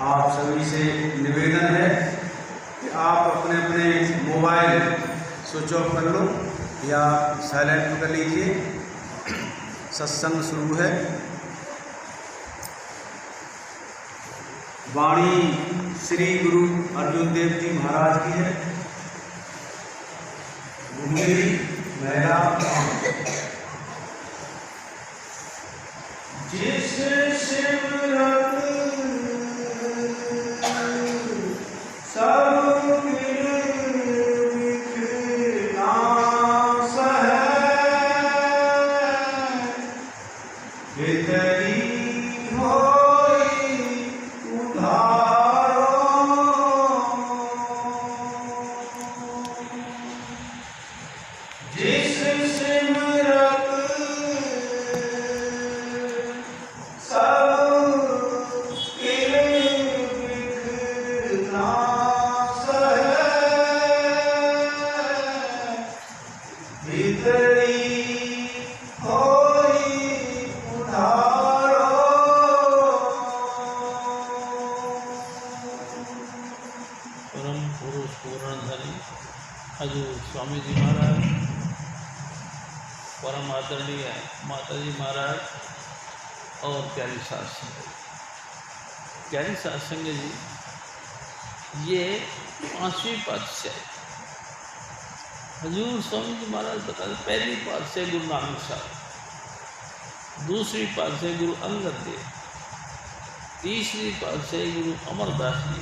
आप सभी से निवेदन है कि आप अपने अपने मोबाइल स्विच ऑफ कर लो या साइलेंट कर लीजिए। सत्संग शुरू है। वाणी श्री गुरु अर्जुन देव जी महाराज की है। भूमिरी मेरा जिस सिमरत सब नाश है, भीतरी होई उधारो। जिस सिमरत हजूर स्वामी जी महाराज, परम आदरणीय माता जी महाराज और प्यारी सास संगत। प्यारी सास संगत जी, ये 5वीं पातशाही हजूर स्वामी जी महाराज बताते। पहली पातशाही गुरु नानक साहब, दूसरी पातशाही गुरु अंगद देव, तीसरी पातशाही गुरु अमरदास जी,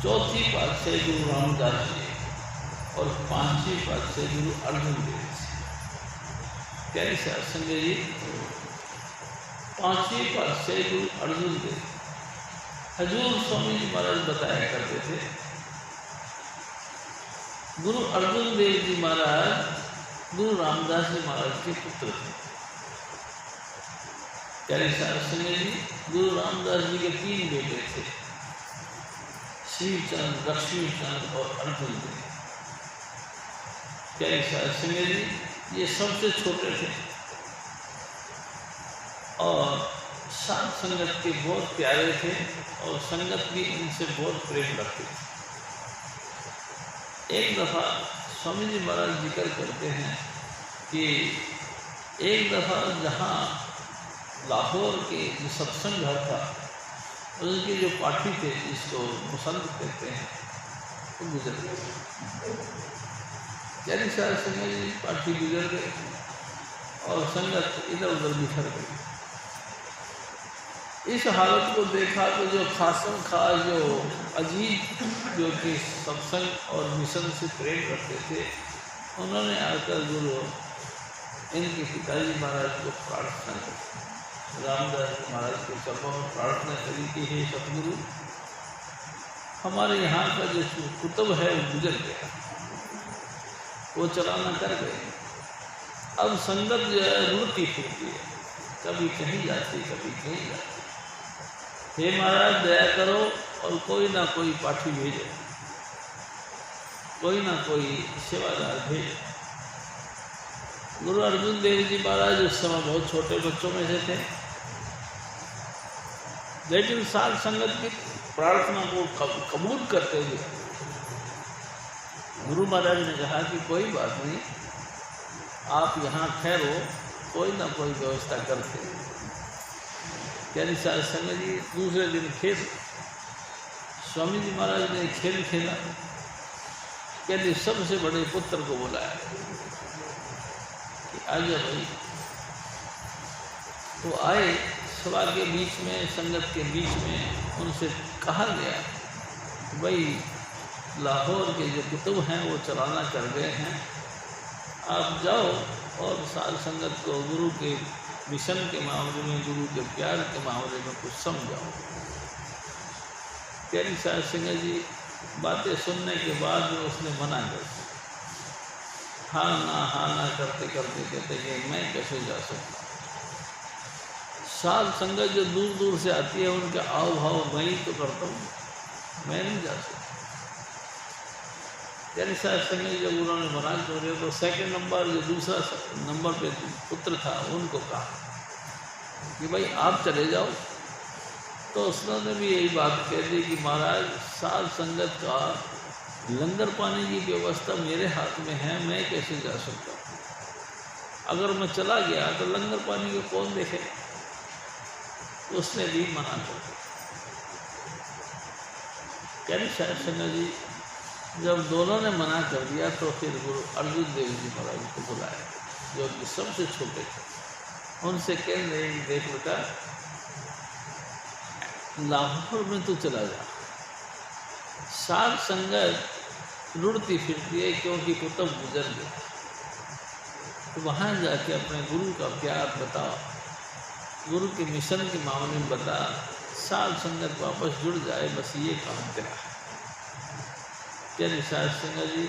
चौथी पातशाही गुरु रामदास जी और 5वीं पातशाही गुरु अर्जुन देव जी। प्यारी साध संगत जी, 5वीं पातशाही गुरु अर्जुन देव हजूर स्वामी जी महाराज बताया करते थे। गुरु अर्जुन देव जी महाराज गुरु रामदास जी महाराज के पुत्र थे। प्यारी साध संगत जी, गुरु रामदास जी के 3 बेटे थे, श्रीचंद, लक्ष्मीचंद और अर्जुन देव। प्यारी साध संगत जी, ये सबसे छोटे थे और साध संगत के बहुत प्यारे थे और संगत भी इनसे बहुत प्रेम रखते थे। एक दफ़ा स्वामी जी महाराज जिक्र करते हैं कि एक दफ़ा जहाँ लाहौर के जो सत्संग घर था, उनके जो पाठी थे, जिसको मुसंद कहते हैं, वो गुजर गए। प्यारी साध संगत जी, पाठी गुजर गए और संगत इधर उधर बिखर गई। इस हालत को देखा तो जो खासम खास जो अजीब जो कि सत्संग और मिशन से प्रेम करते थे, उन्होंने आकर गुरु इनके पिताजी महाराज को प्रार्थना की, रामदास महाराज के चरणों में प्रार्थना करी कि हे सतगुरु, हमारे यहाँ का जो कुतुब है वो गुजर गया, वो चलाना कर गए। अब संगत जो है रुड़ती फिरती है, कभी कहीं जाती कभी कहीं जाती। हे महाराज दया करो और कोई ना कोई पाठी भेजो, कोई ना कोई सेवादार भेजो। गुरु अर्जुन देव जी महाराज उस समय बहुत छोटे बच्चों में से थे, लेकिन साध संगत की प्रार्थना को कबूल करते हुए गुरु महाराज ने कहा कि कोई बात नहीं, आप यहाँ ठहरो, कोई ना कोई व्यवस्था करते। प्यारी साध संगत जी, दूसरे दिन खेल स्वामी जी महाराज ने खेल खेला। कहते सबसे बड़े पुत्र को बुलाया कि आजा भाई। तो आए, सभा के बीच में, संगत के बीच में उनसे कहा गया कि भाई लाहौर के जो कुतुब हैं वो चलाना कर गए हैं, आप जाओ और साध संगत को गुरु के मिशन के मामले में, गुरु के प्यार के मामले में कुछ समझाओ। प्यारी साध संगत जी, बातें सुनने के बाद में उसने मना कर दिया। हाँ ना करते करते कहते कि मैं कैसे जा सकता। साध संगत जो दूर दूर से आती है, उनके आओ भाव मैं ही तो करता हूँ, मैं नहीं जा सकता। प्यारी साध संगत जब उन्होंने मना कर दिया तो सेकंड नंबर जो दूसरा नंबर पे पुत्र था, उनको कहा कि भाई आप चले जाओ, तो उसने भी यही बात कह दी कि महाराज साध संगत का लंगर पानी की व्यवस्था मेरे हाथ में है, मैं कैसे जा सकता हूँ? अगर मैं चला गया तो लंगर पानी को कौन देखेगा? उसने भी मना कर दिया। क्या शायद संगत जी जब दोनों ने मना कर दिया तो फिर गुरु अर्जुन देव जी महाराज को बुलाया, जो कि सबसे छोटे थे। उनसे कह रहे कि देख बेटा, लाहौर में तो चला जा, साध संगत रुड़ती फिरती है क्योंकि कुतुब गुजर गया, तो वहाँ जाके अपने गुरु का प्यार बताओ, गुरु के मिशन के मामले में बता, साध संगत वापस जुड़ जाए, बस ये काम तेरा। क्या साध संगत जी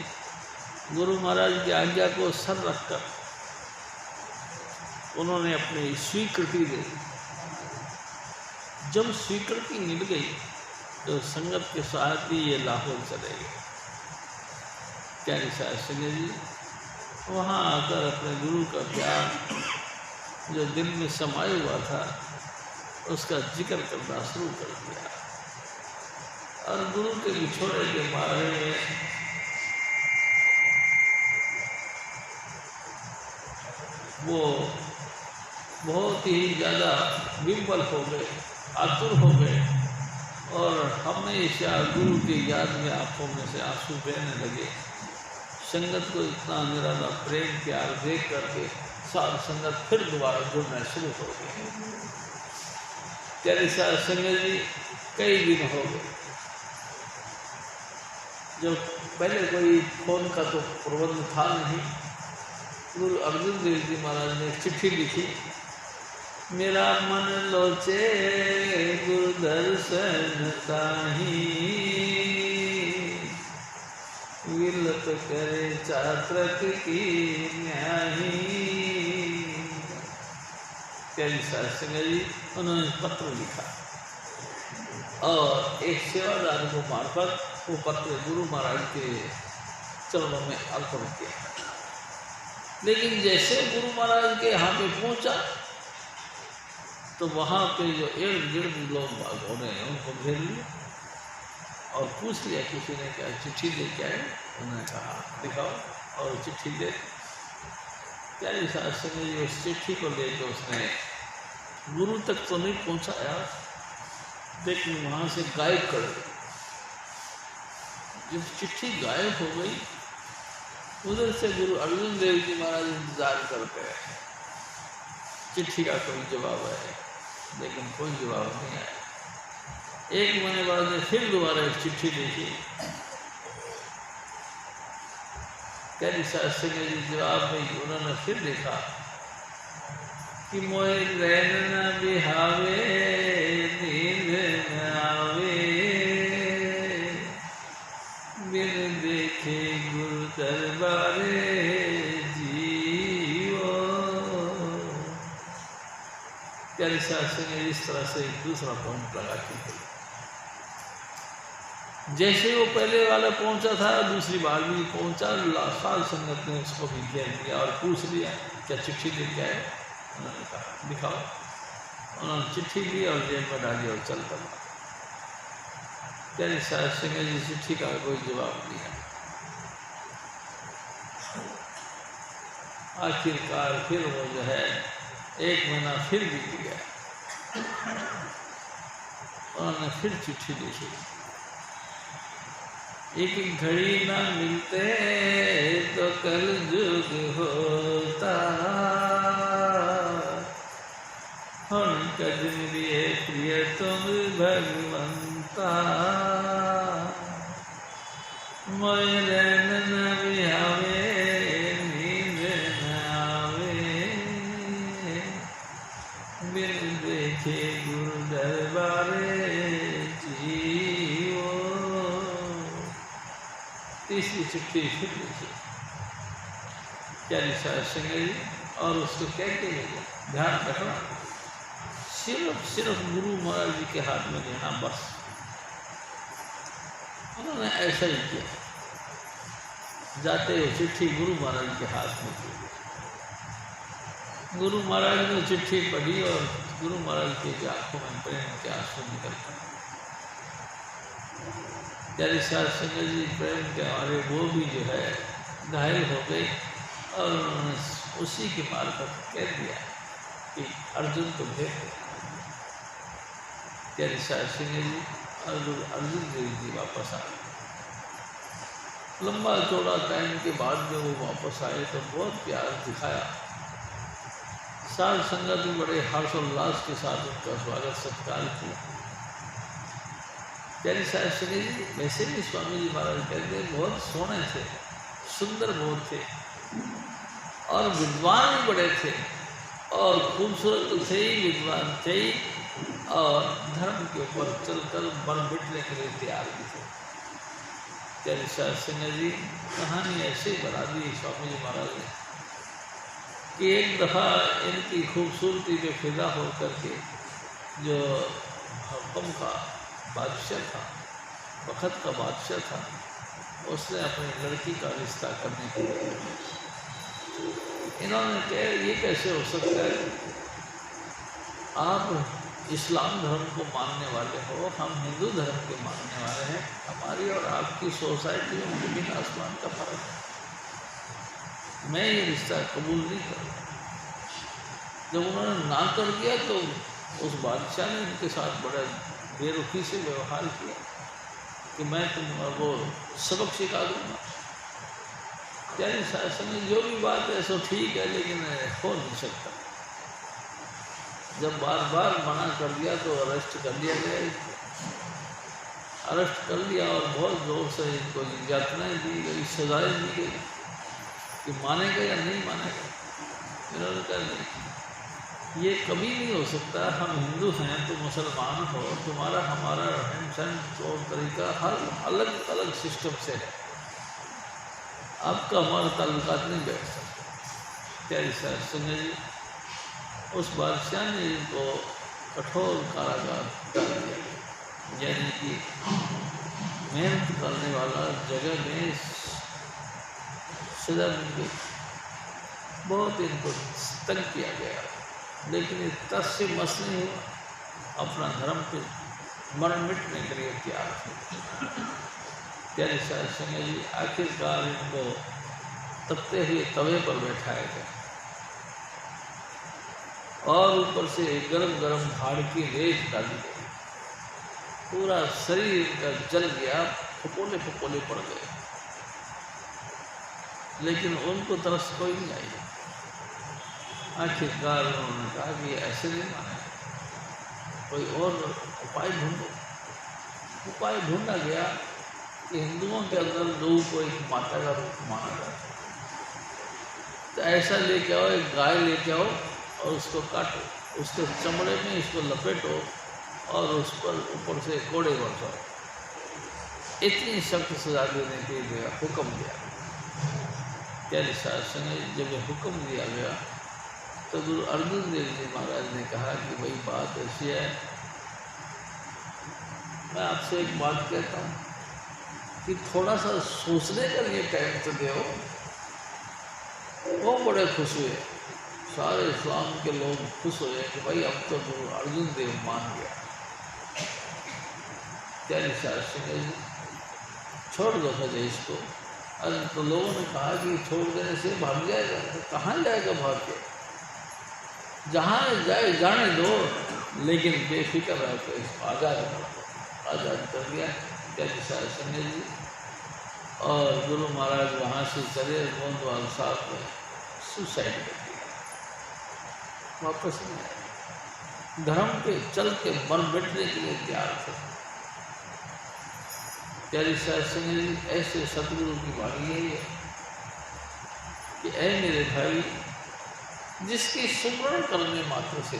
गुरु महाराज की आज्ञा को सर रखकर उन्होंने अपनी स्वीकृति दे दी। जब स्वीकृति मिल गई तो संगत के साथ ही ये लाहौर चले गए। क्या साध संगत जी वहाँ आकर अपने गुरु का प्यार जो दिल में समाया हुआ था उसका जिक्र करना शुरू कर दिया, और गुरु के बिछोड़े के बारे में वो बहुत ही ज़्यादा विह्वल हो गए, आतुर हो गए, और हमेशा गुरु की याद में आंखों में से आंसू बहने लगे। संगत को इतना निराला प्रेम प्यार देख करके साध संगत फिर दोबारा जुड़ना शुरू हो गई। तेरे साथ संगत जी कई दिन हो गए, जब पहले कोई फोन का तो प्रबंध था नहीं, गुरु अर्जुन देव जी महाराज ने चिट्ठी लिखी, मेरा मन लोचे गुरु दर्शन ताही, विलप करे चात्रक की न्याही। प्यारी साध संगत जी उन्होंने पत्र लिखा और एक सेवादार को मार्फत वो पत्र गुरु महाराज के चरणों में अर्पण किया। लेकिन जैसे गुरु महाराज के यहाँ पे पहुँचा तो वहाँ पे जो इर्द गिर्द लोग बागों ने उनको घेर लिया और पूछ लिया किसी ने क्या चिट्ठी दे क्या है? उन्होंने कहा दिखाओ, और चिट्ठी दे। प्यारी साध संगत जी उस चिट्ठी को लेकर उसने गुरु तक तो नहीं पहुँचाया, लेकिन वहाँ से गायब कर दी। जब चिट्ठी गायब हो गई उधर से गुरु अर्जुन देव जी महाराज इंतजार करते हैं, चिट्ठी का कोई जवाब है, लेकिन कोई जवाब नहीं आया। एक महीने बाद ने फिर दोबारा एक चिट्ठी लिखी, प्यारी साध संगत जी जवाब में उन्होंने फिर लिखा कि मोहे रैन न बिहावे नींद न आवे, बिन देखे गुरु दरबारे जीवो। प्यारी साध संगत इस तरह से एक दूसरा पॉइंट लगा के जैसे वो पहले वाला पहुंचा था दूसरी बार भी पहुंचा, साध संगत ने उसको भी घेर दिया और पूछ लिया क्या चिट्ठी लेके आए? उन्होंने कहा दिखाओ। उन्होंने चिट्ठी ली और जेब में डाली और चल पड़ा। प्यारी साध संगत जी चिट्ठी का कोई जवाब नहीं है। आखिरकार फिर वो जो है एक महीना फिर बीत गया, उन्होंने फिर चिट्ठी लिखी, एक घड़ी ना मिलते तो कल जुग होता, हम कदम लिए प्रिय तुम भगवंता, मोय रैन न बिहावे नींद न आवे, बिन देखे गुरु दरबारे जीवो। तीसरी चिट्ठी फिर लिखी प्यारी साध संगत जी, और उसको क्या कहेंगे ध्यान रखना, सिर्फ गुरु महाराज जी के हाथ में देना बस। उन्होंने ऐसा ही किया, जाते हुए चिट्ठी गुरु महाराज के हाथ में दी। गुरु महाराज ने चिट्ठी पढ़ी और गुरु महाराज की आंखों में प्रेम के आंसू निकल पड़े। प्यारे साध संगत जी प्रेम के मारे वो भी जो है घायल हो गए और उन्होंने उसी के मार्फत कह दिया कि अर्जुन को भेज दे। प्यारे साध संगत जी और गुरु अर्जुन देव जी वापस आ गए। लंबा चौड़ा टाइम के बाद जब वो वापस आए तो बहुत प्यार दिखाया। साध संगत भी बड़े हर्षोल्लास के साथ उनका स्वागत सत्कार किया। प्यारी साध संगत जी वैसे भी स्वामी जी महाराज कहते बहुत सोने थे, सुंदर बहुत थे और विद्वान भी बड़े थे और खूबसूरत तो थे ही, विद्वान थे ही और धर्म के ऊपर चलकर बन बिटने के लिए तैयार भी थे। प्यारी साध संगत जी कहानी ऐसे ही बना दी स्वामी जी महाराज ने कि एक दफ़ा इनकी खूबसूरती पे फिदा हो करके जो हुक्म का बादशाह था, वक़्त का बादशाह था, उसने अपनी लड़की का रिश्ता करने के लिए इन्होंने कहा ये कैसे हो सकता है, आप इस्लाम धर्म को मानने वाले हो, हम हिंदू धर्म के मानने वाले हैं, हमारी और आपकी सोसाइटी में जमीन आसमान का फर्क है, मैं ये रिश्ता कबूल नहीं करूँगा। जब उन्होंने ना कर दिया तो उस बादशाह ने उनके साथ बड़ा बेरुखी से व्यवहार किया कि मैं तुमको सबक सिखा दूँगा। यानी शासन में जो भी बात है सो ठीक है, लेकिन हो नहीं सकता। जब बार बार मना कर दिया तो अरेस्ट कर लिया गया, अरेस्ट कर लिया और बहुत ज़ोर से इनको यातनाएँ दी गई, सजाएँ दी गई कि मानेगा या नहीं मानेगा। इन्होंने कहा नहीं, ये कभी नहीं हो सकता, हम हिंदू हैं तो मुसलमान हो, तुम्हारा हमारा रहन सहन तौर तरीका हर अलग अलग सिस्टम से है, आपका हमारा ताल्लुकात नहीं बैठ सकता। प्यारी साध संगत जी उस बादशाह ने इनको कठोर कारागार डाल दिया, यानी कि मेहनत करने वाला जगह में सजा मिल गई। बहुत इनको तंग किया गया, लेकिन ये तस से मस नहीं हुआ, अपना धर्म पे मरण मिटने के लिए तैयार थे। प्यारे साध संगत जी आखिरकार इनको तपते हुए तवे पर बैठाया गया और ऊपर से गरम गरम भाड़ की रेत डाली गई, पूरा शरीर का जल गया, फपोले फपोले पड़ गए, लेकिन उनको तरस कोई नहीं आई। आखिरकार उन्होंने कहा कि ऐसे नहीं माने, कोई और उपाय ढूंढो। उपाय ढूंढा गया कि हिंदुओं के अंदर लोगों को एक माता का रूप माना जाता है, तो ऐसा लेके आओ, एक गाय लेके आओ और उसको काटो, उसके चमड़े में इसको लपेटो और उस पर ऊपर से कोड़े बरसाओ। इतनी सख्त सजा देने के लिए हुक्म दिया। प्यारे साध संगत जब ये हुक्म दिया गया तो गुरु अर्जुन देव जी महाराज ने कहा कि भाई बात ऐसी है, मैं आपसे एक बात कहता हूँ कि थोड़ा सा सोचने का लिए टाइम तो दो। वो बड़े खुश हुए, सारे इस्लाम के लोग खुश हुए कि भाई अब तो गुरु अर्जुन देव मान गया। प्यारे साध संगत जी छोड़ दो सजे इसको। अरे तो लोगों ने कहा कि छोड़ देने से भाग जाएगा, तो कहाँ जाएगा भाग के, जहाँ जाए जाने दो, लेकिन बेफिक्र है तो इसको आज़ाद कर दो। आज़ाद कर दिया प्यारे साध संगत जी और गुरु महाराज वहाँ से चले गोंदवाल साहब में सुसाइड कर दिया, वापस नहीं आए। धर्म पे चल के मर बैठने के लिए तैयार थे। प्यारी साध संगत जी ऐसे सतगुरु की वाणी यही है कि ऐ मेरे भाई, जिसकी सुमरण करने मात्र से,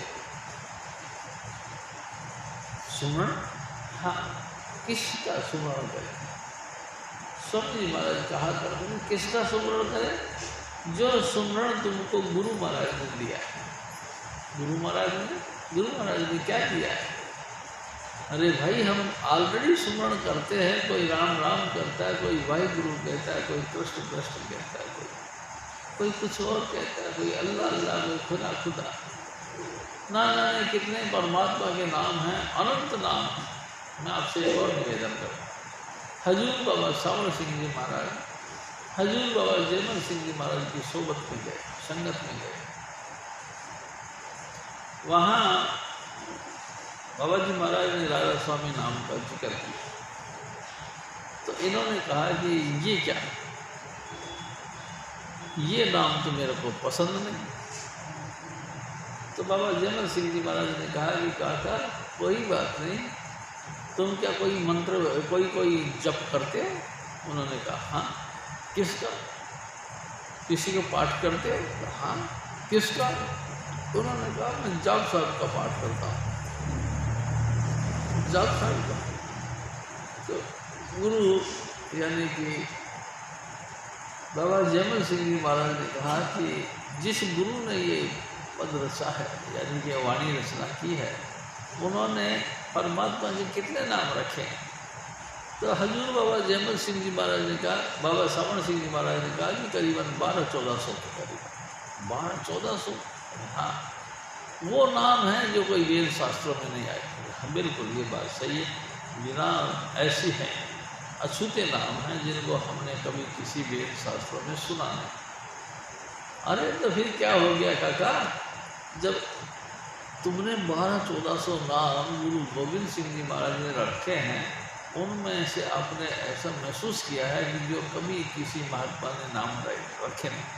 सुमरण, हाँ, किसका सुमरण करें? स्वामी जी महाराज कहा करते हैं किसका सुमरण करें? जो सुमरण तुमको गुरु महाराज ने दिया है। गुरु महाराज ने क्या दिया है? अरे भाई, हम ऑलरेडी सुमरण करते हैं, कोई राम राम करता है, कोई वाहिगुरु कहता है, कोई कृष्ण कृष्ण कहता है, कोई कोई कुछ और कहता है, कोई अल्लाह अल्लाह, कोई खुदा खुदा, ना जाने कितने परमात्मा के नाम हैं, अनंत नाम हैं। मैं आपसे एक और निवेदन करूँ, हजूर बाबा सावड़ सिंह जी महाराज, हजूर बाबा जयमल सिंह जी महाराज की सोबत में गए, संगत में गए। वहाँ बाबा जी महाराज ने राधा स्वामी नाम का जिक्र किया, तो इन्होंने कहा कि ये क्या, ये नाम तो मेरे को पसंद नहीं। तो बाबा जयमल सिंह जी महाराज ने कहा कि काका कोई बात नहीं, तुम क्या कोई मंत्र कोई जप करते हो? उन्होंने कहा हाँ। किसका? किसी को पाठ करते हो? हाँ। किसका? उन्होंने कहा मैं जाप साहब का पाठ करता हूँ, जाप साहब का। तो गुरु यानी कि बाबा जयमल सिंह जी महाराज ने कहा कि जिस गुरु ने ये पद रचा है, यानी कि वाणी रचना की है, उन्होंने परमात्मा के कितने नाम रखे हैं। तो हजूर बाबा जयमल सिंह जी महाराज ने कहा, बाबा सावड़ सिंह जी महाराज ने कहा कि करीबन 1200-1400 के करीब, 1200-1400। हाँ, वो नाम है जो कोई वेद शास्त्रों में नहीं आए। हाँ, बिल्कुल ये बात सही है, बिना ऐसी हैं अछूते नाम हैं जिनको हमने कभी किसी वेद शास्त्रों में सुना नहीं। अरे तो फिर क्या हो गया काका, जब तुमने 1200-1400 नाम गुरु गोविंद सिंह जी महाराज ने रखे हैं, उनमें से आपने ऐसा महसूस किया है कि जो कभी किसी महात्मा ने नाम रखे नहीं।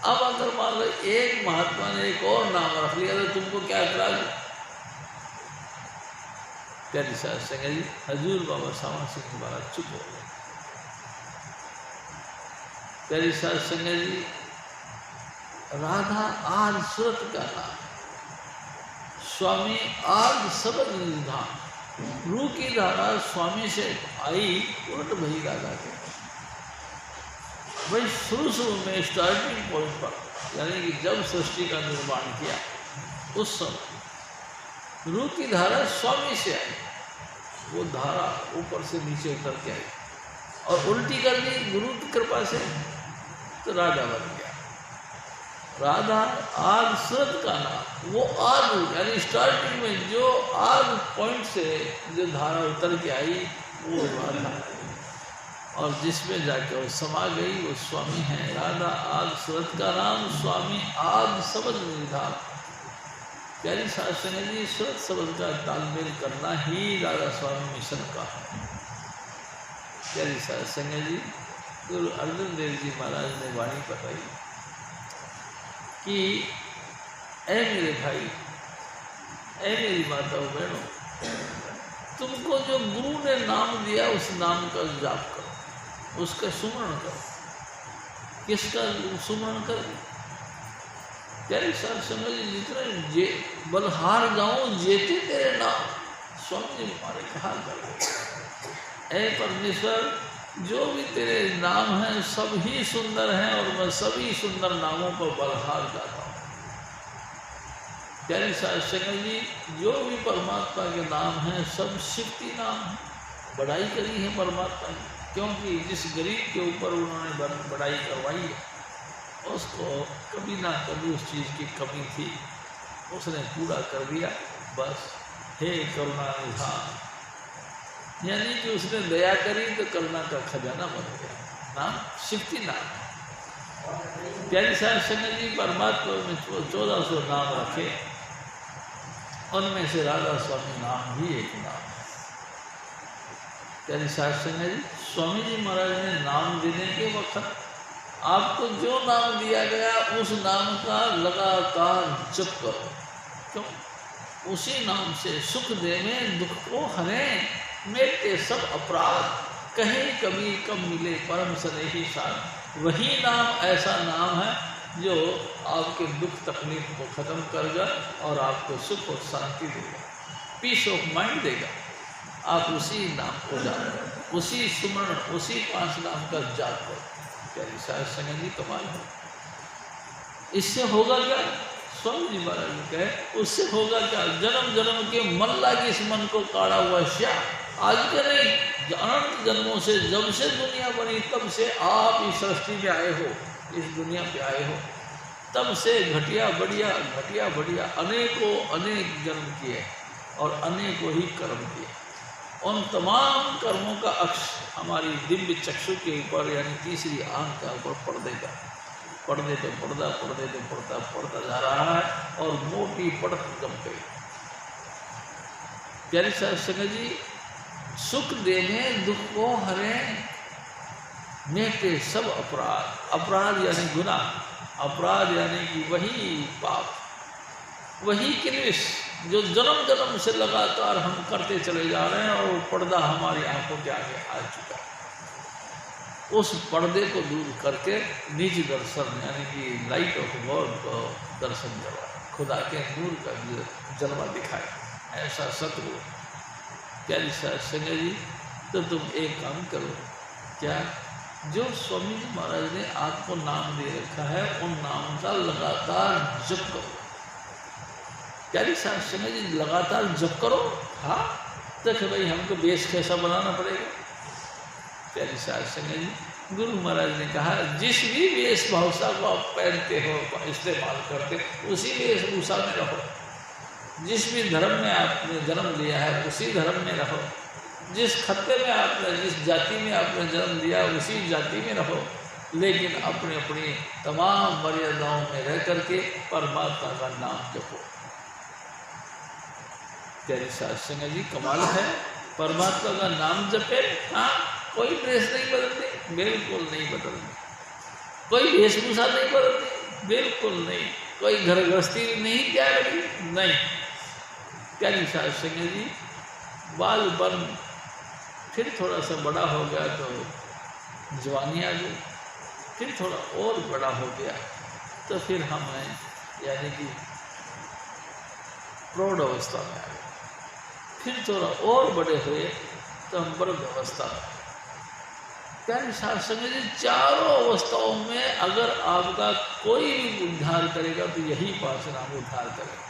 अब अगर मान लो एक महात्मा ने एक और नाम रख लिया तो तुमको क्या इतराज? प्यारी साहब संगत जी, हजूर बाबा सावड़ सिंह जी महाराज चुप हो गए। प्यारी साहब संगत जी, राधा आद सूरत का नाम, स्वामी आद सबद निधान, रूह की धारा स्वामी से आई उलट भई राधा के। भाई शुरू में स्टार्टिंग पॉइंट पर, यानी कि जब सृष्टि का निर्माण किया उस समय रूह की धारा स्वामी से आई, वो धारा ऊपर से नीचे उतर के आई और उल्टी कर दी गुरु की कृपा से, तो राधा बन गया। राधा आग सूरत का नाम, वो आग यानी स्टार्टिंग में जो आग पॉइंट से जो धारा उतर के आई वो राधा है, और जिसमें जाकर वो समा गई वो स्वामी है। राधा आग सूरत का नाम, स्वामी आग सबद निधान। प्यारी शास्त्र ने जी, सूरत सबद का तालमेल करना ही राधा स्वामी मिशन का है। प्यारी शास्त्र ने जी, गुरु अर्जुन देव जी महाराज ने वाणी बताई कि ऐ मेरे भाई, ऐ मेरी माताओं बहनों, तुमको जो गुरु ने नाम दिया उस नाम का जाप करो, उसका सुमरण करो। किसका सुमरण करो? प्यारे साहब समझ, जितने बलहार गाँव जेते तेरे नाम, स्वामी जी हमारे कहा कर, ऐ परमेश्वर जो भी तेरे नाम हैं सब ही सुंदर हैं और मैं सभी सुंदर नामों को बलहार गाता हूँ। प्यारी साहब जी, जो भी परमात्मा के नाम हैं सब शिवती नाम हैं, बढ़ाई करी है परमात्मा की, क्योंकि जिस गरीब के ऊपर उन्होंने बढ़ाई करवाई है उसको कभी ना कभी उस चीज़ की कमी थी, उसने पूरा कर दिया। बस हे करुणा निधान, यानी कि उसने दया करी तो करुणा का खजाना बन गया, नाम शिवती नाम। प्यारी साहब संगत जी, परमात्मा में 1400 नाम रखे, उनमें से राधा स्वामी नाम भी एक नाम है। प्यारी साहब संगत जी, स्वामी जी महाराज ने नाम देने के वक्त आपको जो नाम दिया गया उस नाम का लगातार जप करो। क्यों? उसी नाम से सुख देने दुख को हरें, मेटे सब अपराध, कहीं कभी कब मिले परम स्नेही साथ। वही नाम ऐसा नाम है जो आपके दुख तकलीफ को ख़त्म करेगा और आपको सुख और शांति देगा, पीस ऑफ माइंड देगा। आप उसी नाम को जापो, उसी सुमरण, उसी 5 नाम का जाप करो। प्यारी साहब संगत जी, कमाल है। इससे होगा क्या? स्वामी जी महाराज ने कहे, उससे होगा क्या? जन्म जन्म के मन लागे इस मन को काढ़ा हुआ श्या, आज के नहीं, अनंत जन्मों से, जब से दुनिया बनी तब से आप इस सृष्टि में आए हो, इस दुनिया पे आए हो, तब से घटिया बढ़िया अनेकों अनेक जन्म किए और अनेकों ही कर्म किए। उन तमाम कर्मों का अक्ष हमारी दिव्य चक्षु के ऊपर यानी तीसरी आंख के ऊपर पर्दे पे पड़ता जा रहा है और मोटी पड़त जम गई। प्यारी सत्संग जी, सुख देने दुख को हरे, मेटे सब अपराध यानी गुनाह, अपराध यानी कि वही पाप, वही क्लेश जो जन्म जन्म से लगातार हम करते चले जा रहे हैं और वो पर्दा हमारी आंखों के आगे आ चुका है। उस पर्दे को दूर करके निज दर्शन यानी कि लाइट ऑफ गॉड को दर्शन करवाए, खुदा के नूर का जलवा दिखाए, ऐसा सतगुरु। प्यारी सत्संग जी, तो तुम एक काम करो, क्या जो स्वामी जी महाराज ने आपको नाम दे रखा है उन नाम का लगातार जप करो। प्यारी सत्संग जी, लगातार जप करो। हाँ, तो भाई हमको वेश कैसा बनाना पड़ेगा? प्यारी सत्संग जी, गुरु महाराज ने कहा जिस भी वेशभूषा को आप पहनते हो, इस्तेमाल करते, उसी वेशभूषा में रहो। जिस भी धर्म में आपने जन्म लिया है उसी धर्म में रहो। जिस खत्ते में आपने, जिस जाति में आपने जन्म लिया उसी जाति में रहो, लेकिन अपनी अपनी तमाम मर्यादाओं में रह करके परमात्मा का नाम जपो। प्यारी सत्संग जी, कमाल है, परमात्मा का नाम जपे। हाँ, कोई ड्रेस नहीं बदलनी, बिल्कुल नहीं बदलनी, कोई वेशभूषा नहीं बदलनी, बिल्कुल नहीं, कोई घर गृहस्थी नहीं त्यागनी, नहीं। प्यारी सत्संग जी, बाल बन फिर थोड़ा सा बड़ा हो गया तो जवानी आ गई, फिर थोड़ा और बड़ा हो गया तो फिर हमें यानी कि प्रौढ़ अवस्था में आ गए, फिर थोड़ा और बड़े हुए तो हम वृद्ध अवस्था में। प्यारी सत्संग जी, चारों अवस्थाओं में अगर आपका कोई भी उद्धार करेगा तो यही पास नाम उद्धार करेगा।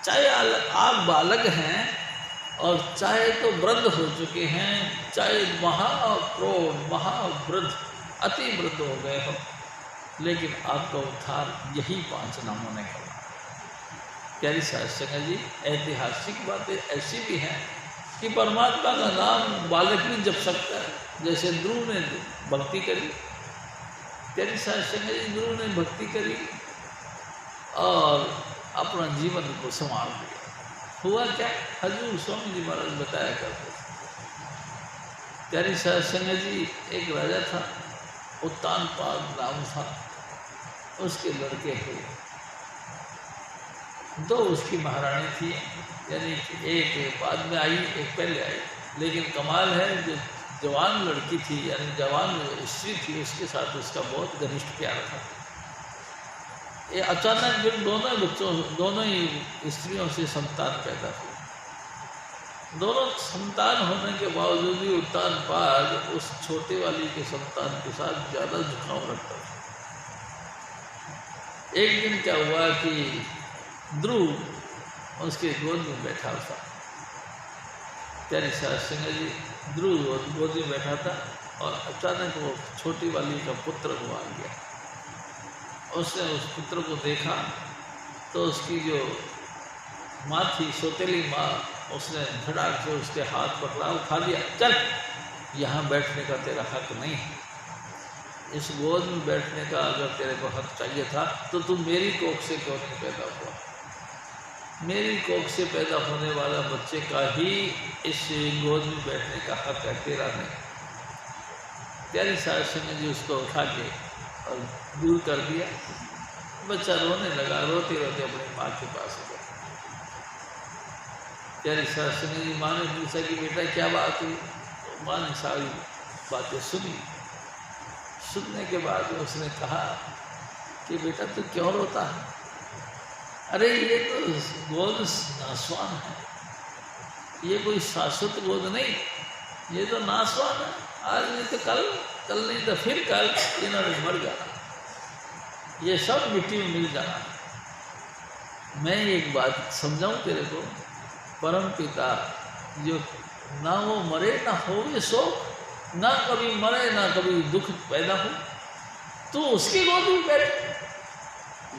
चाहे आप बालक हैं और चाहे तो वृद्ध हो चुके हैं, चाहे महाप्रौढ़ महावृद्ध अति वृद्ध हो गए हो, लेकिन आपका उद्धार यही 5 नामों ने करना। प्यारी सत्संग जी, ऐतिहासिक बातें ऐसी भी हैं कि परमात्मा का नाम बालक भी जप सकता है, जैसे ध्रुव ने भक्ति करी। प्यारी सत्संग जी, ध्रुव ने भक्ति करी और अपना जीवन को संवार लिया। हुआ क्या? हजूर स्वामी जी महाराज बताया करते थे। प्यारी सत्संग जी, एक राजा था, उत्तानपाद नाम था, उसके लड़के हुए, 2 उसकी महारानी थी, यानी कि एक बाद में आई एक पहले आई। लेकिन कमाल है, जो जवान लड़की थी यानी जवान स्त्री थी, उसके साथ उसका बहुत घनिष्ठ प्यार था। ये अचानक फिर दोनों ही स्त्रियों से संतान पैदा हुई। दोनों संतान होने के बावजूद भी उत्तानपाद उस छोटे वाली के संतान के साथ ज़्यादा झुकाव रखता था। एक दिन क्या हुआ कि ध्रुव उसके गोद में बैठा था। प्यारी सत्संग जी, ध्रुव गोद में बैठा था और अचानक वो छोटी वाली का पुत्र हुआ गया। उसने उस पुत्र को देखा तो उसकी जो माँ थी, सौतेली माँ, उसने झटाक से उसके हाथ पकड़ा, उठा दिया, चल, यहाँ बैठने का तेरा हक नहीं है। इस गोद में बैठने का अगर तेरे को हक चाहिए था तो तू मेरी कोख से क्यों नहीं पैदा हुआ? मेरी कोख से पैदा होने वाला बच्चे का ही इस गोद में बैठने का हक है, तेरा नहीं। प्यारी सत्संग जी उसको उठा के और दूर कर दिया। बच्चा रोने लगा, रोते रोते अपनी माँ के पास गया। प्यारी सत्संग जी, माँ ने पूछा कि बेटा क्या बात हुई? तो माँ ने सारी बातें सुनी। सुनने के बाद उसने कहा कि बेटा तू क्यों रोता है? अरे ये तो गोद नासवान है, ये कोई शाश्वत गोद नहीं, ये तो नासवान है। आज नहीं तो कल, कल नहीं तो फिर कल इन्होंने मर जाना, ये सब मिट्टी में मिल जाना। मैं एक बात समझाऊं तेरे को, परम पिता जो ना वो मरे ना हो ये शोक, ना कभी मरे ना कभी दुख पैदा हो, तू उसकी गोद में बैठ,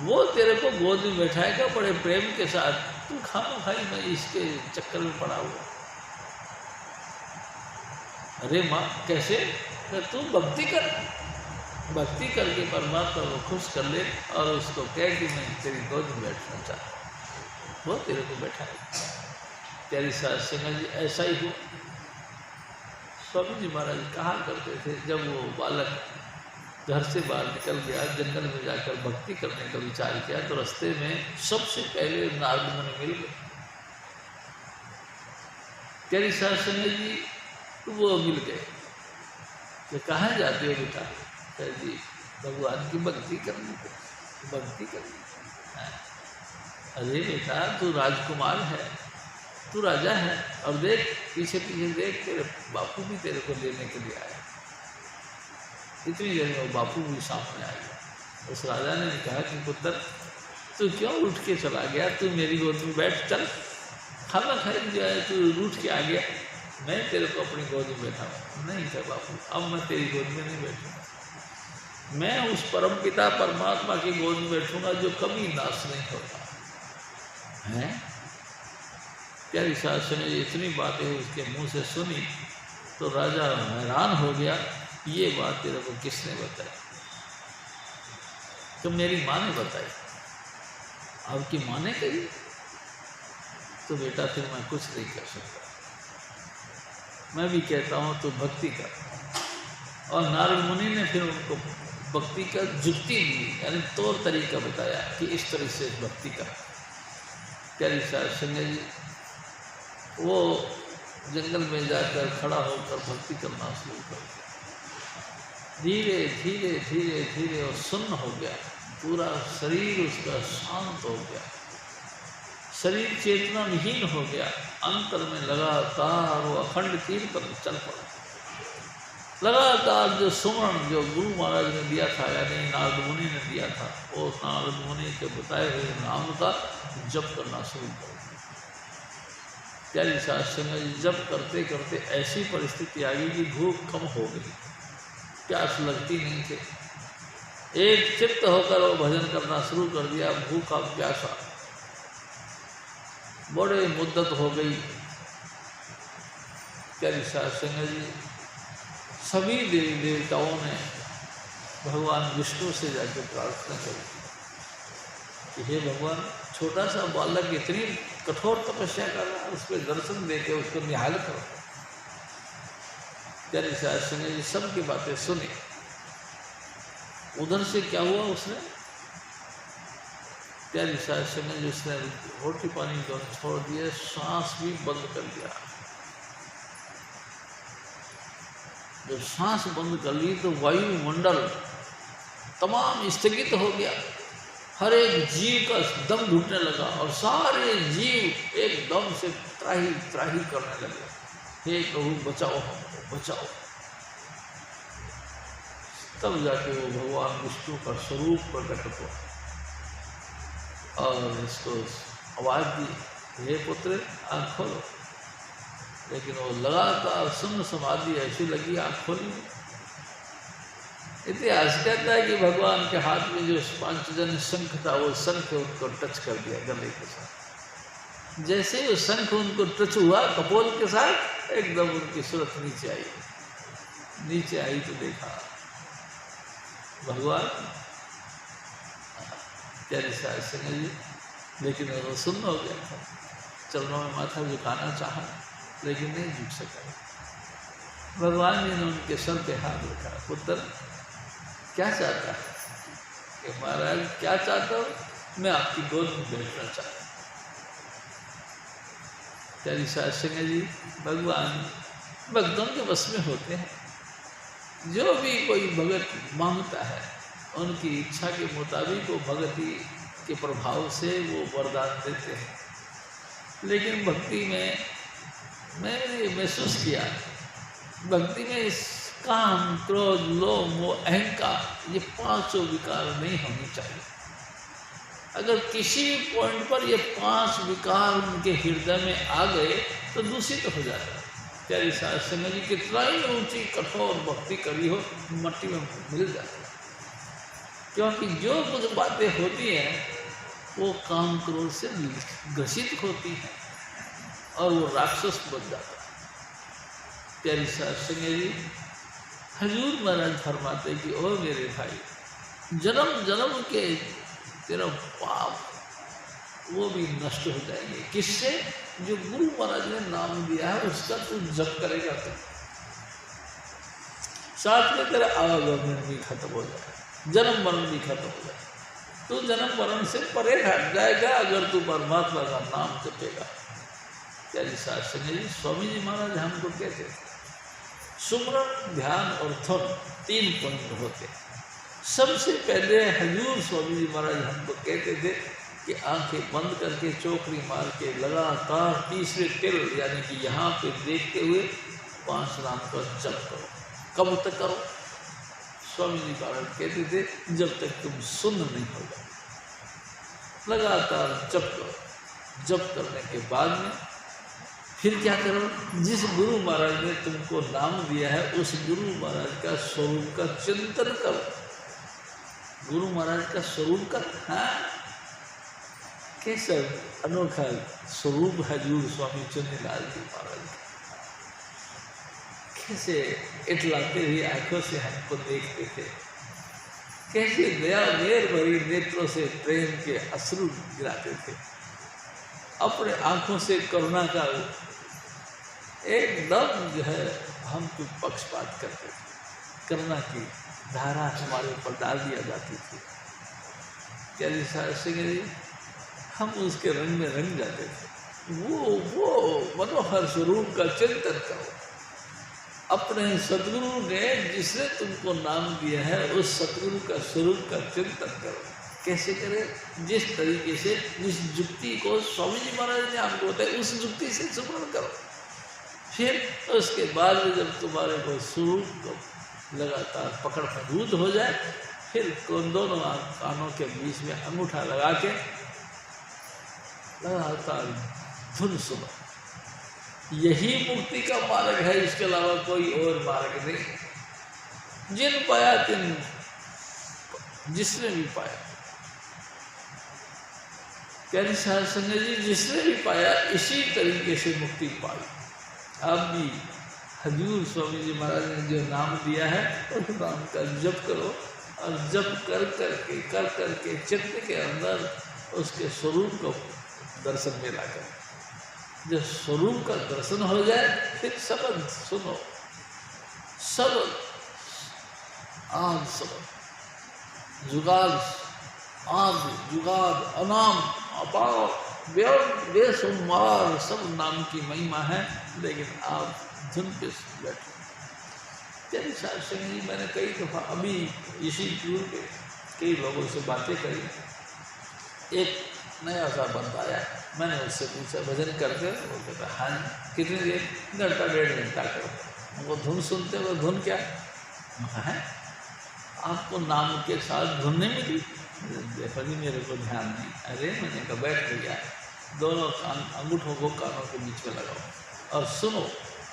वो तेरे को गोद में बैठाएगा बड़े प्रेम के साथ, तू खाई मैं इसके चक्कर में पड़ा हुआ। अरे माँ कैसे? तू भक्ति कर, भक्ति करके परमात्मा को खुश कर ले और उसको कह कि मैं तेरी गोद में बैठना चाहता हूँ, वो तेरे को बैठाएगा। तेरी सास सिंह जी ऐसा ही हुआ। स्वामी जी महाराज कहा करते थे, जब वो बालक घर से बाहर निकल गया, जंगल में जाकर भक्ति करने का विचार किया, तो रास्ते में सबसे पहले नारद मुनि मिल गए। तेरी सास सिंह जी वो मिल गए, तो कहाँ जाते हो बेटा? कह जी भगवान की भक्ति करने को, भक्ति करनी। अरे बेटा तू राजकुमार है, तू राजा है, और देख पीछे पीछे देख, तेरे बापू भी तेरे को लेने के लिए आया। इतनी देर में वो बापू भी सामने आ गया। उस राजा ने कहा कि पुत्र तू क्यों उठ के चला गया? तू मेरी गोद में बैठ, चल खाना खाई जो है, तू उठ के आ गया, मैं तेरे को अपनी गोद में बैठा हूँ। नहीं क्या बापू, अब मैं तेरी गोद में नहीं बैठूँगा, मैं उस परमपिता परमात्मा की गोद में बैठूँगा जो कभी नाश नहीं होता है। प्यारी सास ने इतनी बातें उसके मुंह से सुनी तो राजा हैरान हो गया, ये बात तेरे को किसने बताई? तो मेरी माँ ने बताई। आपकी माँ ने कही? तो बेटा फिर मैं कुछ नहीं कर सकता, मैं भी कहता हूँ तो भक्ति कर। और नारद मुनि ने फिर उनको भक्ति का जुक्ति दी, यानी तौर तरीका बताया कि इस तरह से भक्ति कर। प्यारी सास संजय जी वो जंगल में जाकर खड़ा होकर भक्ति करना शुरू कर दिया। धीरे धीरे धीरे धीरे वो सुन्न हो गया, पूरा शरीर उसका शांत हो गया, शरीर चेतना विहीन हो गया। अंतर में लगातार वो अखंड कीर्तन चल पड़ा। लगातार जो सुमरण जो गुरु महाराज ने दिया था, यानी नारद मुनि ने दिया था, वो नारद मुनि के बताए हुए नाम का जप करना शुरू कर दिया। प्यारी सास संग जप करते करते ऐसी परिस्थिति आ गई कि भूख कम हो गई, प्यास लगती नहीं थी। एक चित्त होकर वो भजन करना शुरू कर दिया, भूखा प्यासा, बड़े मुद्दत हो गई। प्यारी सास संग जी सभी देवी देवताओं ने भगवान विष्णु से जाकर प्रार्थना करी कि हे भगवान, छोटा सा बालक इतनी कठोर तपस्या कर रहा है, उस पर दर्शन देके उसको निहाल करो। प्यारी सास संग जी सबकी बातें सुनी। उधर से क्या हुआ, उसने प्यारी सास संग जी उसने रोटी पानी को छोड़ दिया, सांस भी बंद कर दिया। जब सांस बंद कर ली तो वायुमंडल तमाम स्थगित हो गया, हर एक जीव का दम घुटने लगा और सारे जीव एकदम से त्राही त्राही करने लगे, हे प्रभु बचाओ हमको, बचाओ। तब जाके वो भगवान विष्णु का स्वरूप प्रकट हुआ और इसको आवाज दी, हे पुत्र आँख खोलो। लेकिन वो लगातार सुन्न समाधि ऐसी लगी, आँख खोली। इतिहास कहता है कि भगवान के हाथ में जो पांचजन्य शंख था, वो शंख उनको टच कर दिया गले के साथ। जैसे वो शंख उनको टच हुआ कपोल के साथ, एकदम उनकी सूरत नीचे आई। नीचे आई तो देखा भगवान प्यारी सास संग जी, लेकिन वो सुन्न हो गया था, चरणों में माथा झुकाना चाहा लेकिन नहीं झुक सका। भगवान ने उनके सर पे हाथ रखा, पुत्र क्या चाहता है? कि महाराज क्या चाहता हूँ, मैं आपकी गोद में बैठना चाहता हूँ। प्यारी सास संग जी भगवान भक्तों के बस में होते हैं, जो भी कोई भगत मांगता है उनकी इच्छा के मुताबिक वो भक्ति के प्रभाव से वो वरदान देते हैं। लेकिन भक्ति में मैंने महसूस किया, भक्ति में इस काम, क्रोध, लोभ, मोह, अहंकार, ये पांचों विकार नहीं होने चाहिए। अगर किसी भी पॉइंट पर ये पांच विकार उनके हृदय में आ गए तो दूषित हो जाता है। प्यारी सास संग जी कितना ही ऊंची कठोर भक्ति करी हो, मट्टी में मिल जाती है। क्योंकि जो कुछ बातें होती हैं वो काम क्रोध से ग्रसित होती हैं और वो राक्षस बन जाता है। प्यारी साहब संग जी, हजूर महाराज फरमाते कि ओ मेरे भाई, जन्म जन्म के तेरा पाप वो भी नष्ट हो जाएंगे। किससे? जो गुरु महाराज ने नाम दिया है उसका तू जप करेगा तो साथ में तेरा आवागमन भी खत्म हो जाए, जन्म मरण भी खत्म हो जाए। तू जन्म मरण से परे हट जाएगा अगर तू परमात्मा का नाम जपेगा। प्यारी साहब संग जी, स्वामी जी महाराज हमको कहते थे सुमरन, ध्यान और धुन 3 पॉइंट होते। सबसे पहले हजूर स्वामी जी महाराज हमको कहते थे कि आंखें बंद करके चौकड़ी मार के लगातार तीसरे तिल यानी कि यहाँ पे देखते हुए 5 नाम का जप करो। कब तक करो? स्वामी जी महाराज कहते थे जब तक तुम सुन्न नहीं हो जाओ। लगातार जप करो। जप करने के बाद में फिर क्या करो? जिस गुरु महाराज ने तुमको नाम दिया है उस गुरु महाराज का स्वरूप का चिंतन करो। गुरु महाराज का स्वरूप का, हाँ, कैसा अनोखा स्वरूप हजूर स्वामी चुन्नीलाल जी महाराज, कैसे इटलाते हुए आंखों से हमको देखते थे, कैसे दया मेर भरी नेत्रों से प्रेम के अश्रु गिराते थे, अपने आंखों से करुणा का एकदम जो है हम तो पक्षपात करते थे, करुणा की धारा हमारे ऊपर डाल दिया जाती थी। प्यारी साहब सिंह जी, हम उसके रंग में रंग जाते थे। वो मनोहर स्वरूप का चिंतन करो। अपने सदगुरु ने जिसने तुमको नाम दिया है उस सदगुरु का स्वरूप का चिंतन करो। कैसे करें? जिस तरीके से, जिस जुक्ति को स्वामी जी महाराज ने आपको बताया उस जुक्ति से सुमरण करो। फिर उसके बाद में जब तुम्हारे को स्वरूप को लगातार पकड़ मजबूत हो जाए, फिर दोनों कानों के बीच में अंगूठा लगा के लगातार धुन सुनो। यही मुक्ति का मार्ग है, इसके अलावा कोई और मार्ग नहीं। जिन पाया तिन, जिसने भी पाया, प्यारी साहब संग जी, जिसने भी पाया इसी तरीके से मुक्ति पाई। आप भी हजूर स्वामी जी महाराज ने जो नाम दिया है उस नाम का जप करो और जप कर करके चित्त के अंदर उसके स्वरूप को दर्शन में ला कर जब स्वरूप का दर्शन हो जाए फिर शब्द सुनो। शब्द आद, शब्द जुगाद, आद जुगाद, अनाम, अपार, बेसुमार सब नाम की महिमा है। लेकिन आप धुन पे बैठो। तेरे साथ संग मैंने कई दफ़ा अभी इसी टूर पे कई लोगों से बातें करी। एक नया सा बंदा आया, मैंने उससे पूछा भजन करते? वो कहता हाँ। कितनी देर? घंटा 1.5 घंटा करो। उनको धुन सुनते हुए, धुन क्या है? आपको नाम के साथ धुन नहीं मिली? देखो जी मेरे को ध्यान नहीं। अरे मैंने कहा बैठ गया, दोनों कान अंगूठों को कानों के बीच में लगाओ और सुनो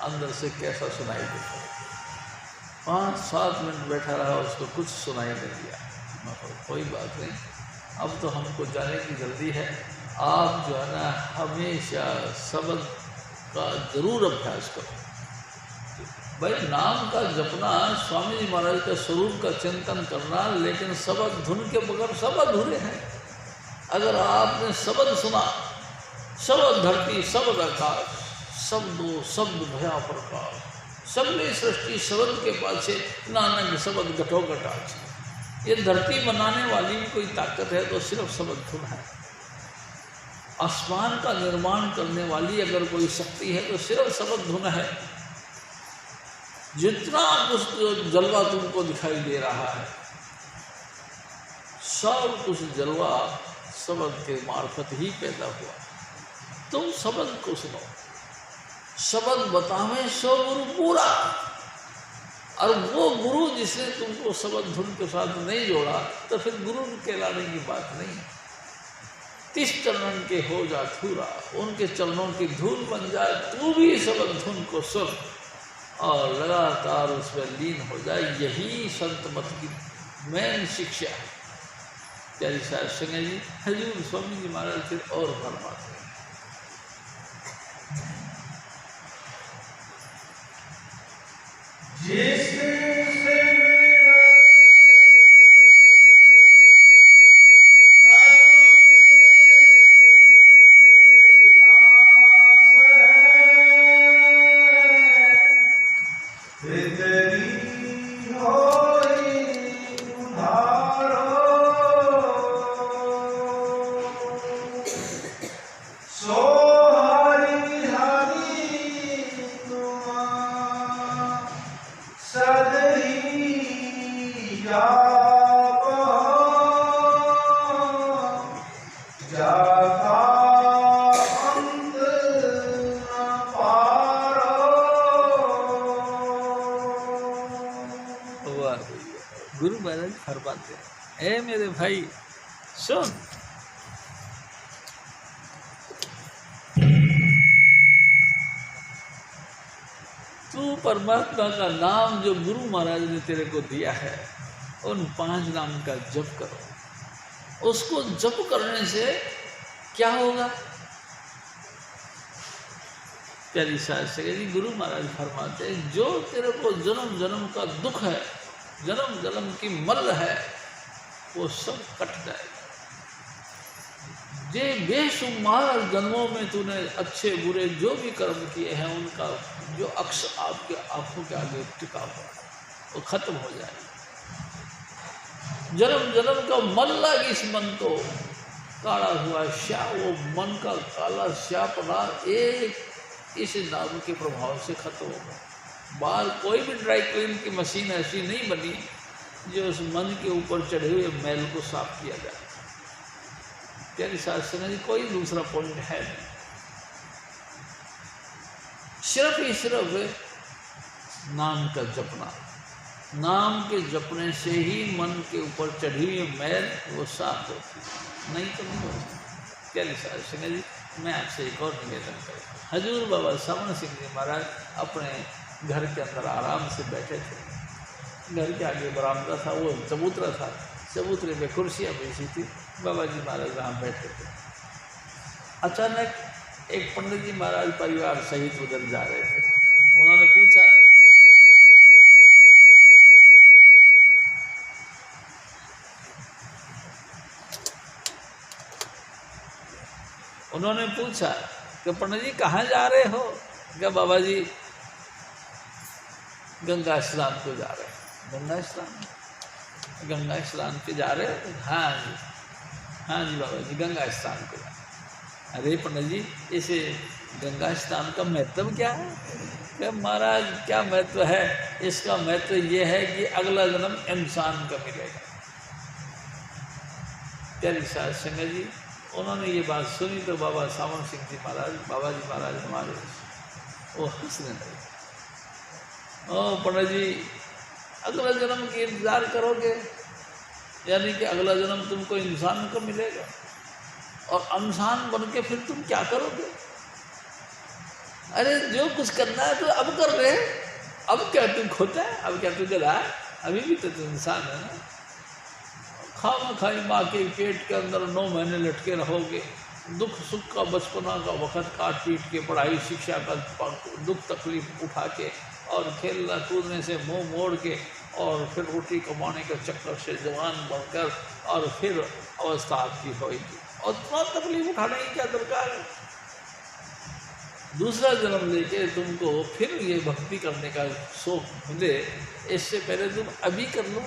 अंदर से कैसा सुनाई देता। 5-7 मिनट बैठा रहा, उसको कुछ सुनाई नहीं दिया। मतलब कोई बात नहीं, अब तो हमको जाने की जल्दी है। आप जो है ना हमेशा शब्द का जरूर अभ्यास करो। भाई नाम का जपना, स्वामी जी महाराज का स्वरूप का चिंतन करना, लेकिन शब्द धुन के बगैर सब अधूरे हैं। अगर आपने शब्द सुना, शब्द धरती शब्द आकाश, शब्दों शब्द भया प्रकाश, सबने सृष्टि शब्द के पाछे नानक शब्द घटो घटाच। ये धरती बनाने वाली भी कोई ताकत है तो सिर्फ शब्द धुन है। आसमान का निर्माण करने वाली अगर कोई शक्ति है तो सिर्फ शब्द धुन है। जितना कुछ जलवा तुमको दिखाई दे रहा है, सब कुछ जलवा शब्द के मार्फत ही पैदा हुआ। तुम शब्द को सुनो। शब्द बतावे सो गुरु पूरा। और वो गुरु जिसने तुमको शब्द धुन के साथ नहीं जोड़ा तो फिर गुरु कहलाने की बात नहीं। 30 चरणन के हो जा थूरा, उनके चरणों की धूल बन जाए, तू भी शब्द धुन को सुन और लगातार उसमें लीन हो जाए। यही संत मत की मेन शिक्षा है। प्यारी साध संगत जी, हजूर स्वामी जी महाराज फिर और फरमाते हैं, गुरु महाराज फरमाते हैं, ए मेरे भाई सुन, तू परमात्मा का नाम जो गुरु महाराज ने तेरे को दिया है, उन 5 नाम का जप करो। उसको जप करने से क्या होगा? प्यारी साध संगत जी, गुरु महाराज फरमाते हैं, जो तेरे को जन्म जन्म का दुख है, जन्म जन्म की मल है, वो सब कट जाएगा। जे बेशुमार जन्मों में तूने अच्छे बुरे जो भी कर्म किए हैं, उनका जो अक्स आपके आंखों के आगे टिका हुआ वो खत्म हो जाएगा। जन्म जन्म का मल लागी इस मन को, काला हुआ श्या, वो मन का काला श्यापना एक इस नाम के प्रभाव से खत्म होगा। बाहर कोई भी ड्राई क्लीन की मशीन ऐसी नहीं बनी जो उस मन के ऊपर चढ़े हुए मैल को साफ किया जाए। प्यारी साध संगत जी, कोई दूसरा पॉइंट है नहीं, सिर्फ ही सिर्फ नाम का जपना। नाम के जपने से ही मन के ऊपर चढ़ी हुई मैल वो साफ होती, नहीं तो नहीं होती। प्यारी साध संगत जी, मैं आपसे एक और निवेदन करूँ। हजूर बाबा सावन सिंह जी महाराज अपने घर के अंदर आराम से बैठे थे। घर के आगे बरामदा था, वो चबूतरा था, चबूतरे में कुर्सियाँ बिछी थी, बाबा जी महाराज वहाँ बैठे थे। अचानक एक पंडित जी महाराज परिवार सहित उधर जा रहे थे। उन्होंने पूछा, कि पंडित जी कहाँ जा रहे हो? क्या बाबा जी गंगा स्नान को जा रहे हैं। गंगा स्नान पे जा रहे हो? हाँ जी बाबा जी गंगा स्नान को जा रहे। अरे पंडित जी, इसे गंगा स्नान का महत्व क्या है? क्या महाराज क्या महत्व है? इसका महत्व ये है कि अगला जन्म इंसान का मिलेगा। प्यारी साध संगत जी, उन्होंने ये बात सुनी तो बाबा सावन सिंह जी महाराज, बाबा जी महाराज हमारे, वो हंसने लगे। ओ पंडित जी, अगला जन्म की इंतजार करोगे, यानी कि अगला जन्म तुमको इंसान को मिलेगा, और इंसान बन के फिर तुम क्या करोगे? अरे जो कुछ करना है तो अब कर रहे, अब क्या तुम खोता है? अब क्या तू गधा है? अभी भी तो तुम इंसान है ना। खाई माँ के पेट के अंदर 9 महीने लटके रहोगे, दुख सुख का बचपना का वक़्त काट पीट के, पढ़ाई शिक्षा का दुख तकलीफ उठा के, और खेलना कूदने से मुंह मोड़ के, और फिर रोटी कमाने के चक्कर से जवान बनकर, और फिर अवस्था आपकी होगी, और इतना तकलीफ उठाने की क्या दरकार है? दूसरा जन्म लेके तुमको फिर ये भक्ति करने का शौक मिले, इससे पहले तुम अभी कर लो।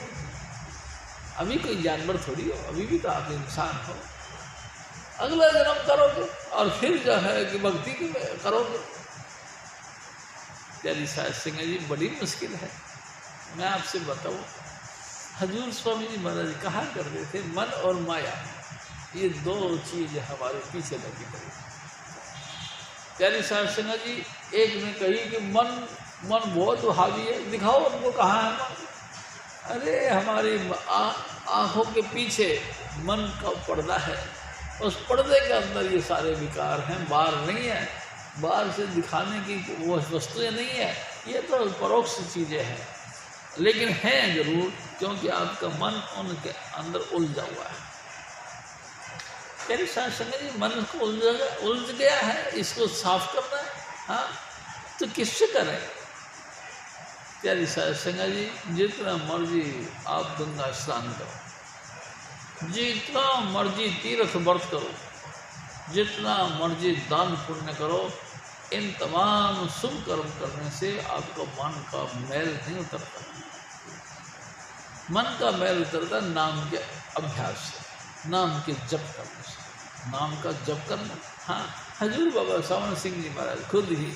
अभी कोई जानवर थोड़ी हो, अभी भी तो आप इंसान हो। अगला जन्म करोगे और फिर जो है कि भक्ति करोगे। प्यारी साध संगत जी, बड़ी मुश्किल है। मैं आपसे बताऊं, हजूर स्वामी जी महाराज कहा करते थे, मन और माया ये 2 चीज़ हमारे पीछे लगी पड़ी। प्यारी साध संगत जी, एक ने कही कि मन बहुत हावी है, दिखाओ उनको कहाँ है मन। अरे हमारी आँखों के पीछे मन का पर्दा है, उस पर्दे के अंदर ये सारे विकार हैं, बाहर नहीं है। बाहर से दिखाने की वो वस्तुएं नहीं है, ये तो परोक्ष चीज़ें हैं, लेकिन हैं ज़रूर, क्योंकि आपका मन उनके अंदर उलझा हुआ है। तेरे साथ संगत जी मन को उलझ गया है, इसको साफ करना है। हाँ, तो किससे करें? प्यारी साथ संगत जी, जितना मर्जी आप गंगा स्नान करो, जितना मर्जी तीर्थ व्रत करो, जितना मर्जी दान पुण्य करो, इन तमाम शुभ कर्म करने से आपका मन का मैल नहीं उतरता। मन का मैल उतरता नाम के अभ्यास से, नाम के जप करने से, नाम का जप करना। हाँ, हजूर बाबा सावन सिंह जी महाराज खुद ही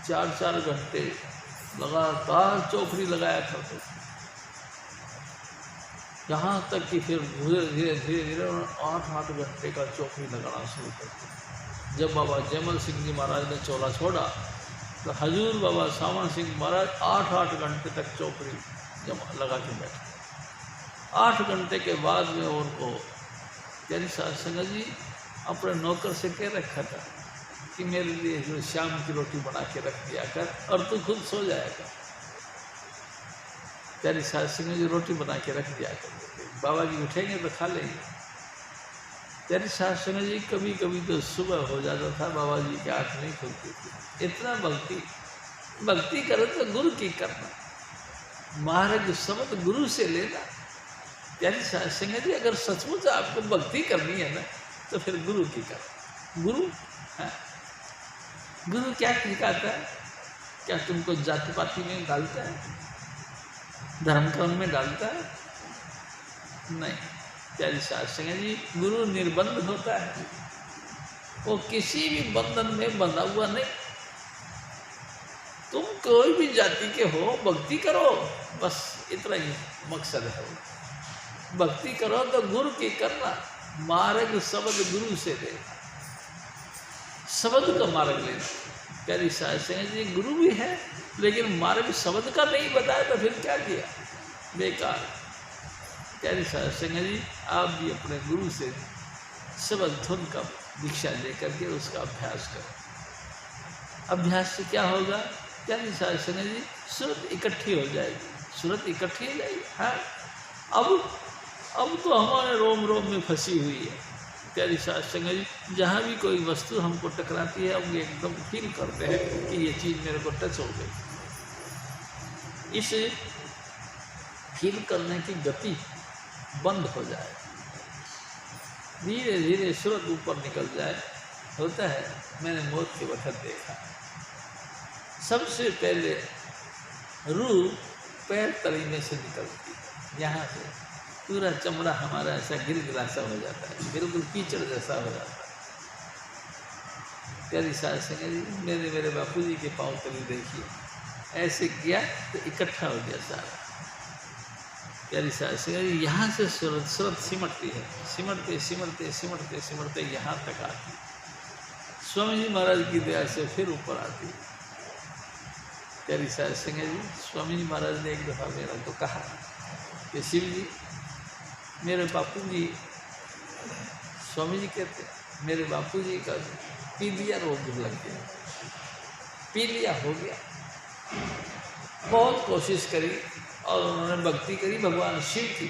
4-4 घंटे लगातार चौकड़ी लगाया करते थे, यहाँ तक कि फिर धीरे धीरे धीरे धीरे 8-8 घंटे का चौकड़ी लगाना शुरू करते। जब बाबा जयमल सिंह जी महाराज ने चोला छोड़ा तो हजूर बाबा सावन सिंह महाराज 8-8 घंटे तक चौकड़ी जमा लगा के बैठे। 8 घंटे के बाद में उनको प्यारी साध संगत जी अपने नौकर से कह रखा था कि मेरे लिए जो शाम की रोटी बना के रख दिया कर और तू खुद सो जाएगा। प्यारी साध संगत जी रोटी बना के रख दिया कर, बाबा जी उठेंगे तो खा लेंगे। प्यारी साध संगत जी कभी कभी तो सुबह हो जाता था, बाबा जी की आँख नहीं खुलती थी। इतना भक्ति करो तो गुरु की करना, महाराज शब्द गुरु से लेना। प्यारी साध संगत जी, अगर सचमुच आपको भक्ति करनी है ना तो फिर गुरु की करना। गुरु, हाँ, गुरु क्या सिखाता है? क्या तुमको जाति पाति में डालता है, धर्म कर्म में डालता है? नहीं। प्यारी साध संगत जी, गुरु निर्बंध होता है, वो किसी भी बंधन में बंधा हुआ नहीं। तुम कोई भी जाति के हो, भक्ति करो, बस इतना ही मकसद है। भक्ति करो तो गुरु की करना, मार्ग शब्द गुरु से ले, शब्द का मार्ग लेना। प्यारी साध संगत जी, गुरु भी है लेकिन मार्ग शब्द का नहीं बताया तो फिर क्या किया, बेकार। प्यारी साध संगत जी, आप भी अपने गुरु से शब्द धुन का दीक्षा लेकर के उसका अभ्यास करो। अभ्यास से क्या होगा? प्यारी साध संगत जी, सूरत इकट्ठी हो जाएगी, सूरत इकट्ठी हो जाएगी। हाँ, अब तो हमारे रोम रोम में फंसी हुई है। प्यारी साध संगत जी, जहाँ भी कोई वस्तु हमको टकराती है हम एकदम फील करते हैं कि ये चीज़ मेरे को टच हो गई। इस फील करने की गति बंद हो जाए, धीरे धीरे सूरत ऊपर निकल जाए। होता है, मैंने मौत के वक्त देखा, सबसे पहले रूह पैर तली में से निकलती है, यहाँ से पूरा चमड़ा हमारा ऐसा गिलगिला सा हो जाता है, बिल्कुल कीचड़ जैसा हो जाता है। प्यारी साध संगत जी, मेरे बापूजी के पाँव तली देखिए, ऐसे किया तो इकट्ठा हो गया सारा। प्यारी साध संगत जी, यहाँ से सूरत सिमटती है, सिमटते सिमटते सिमटते सिमटते यहाँ तक आती है। स्वामी जी महाराज की दया से फिर ऊपर आती है। प्यारी साध संगत जी, स्वामी जी महाराज ने एक दफ़ा मेरा को कहा कि शिव जी, मेरे बापूजी, स्वामी जी कहते मेरे बापूजी का पीलिया रोग लग गया, पीलिया हो गया। बहुत कोशिश करी और उन्होंने भक्ति करी भगवान शिव की,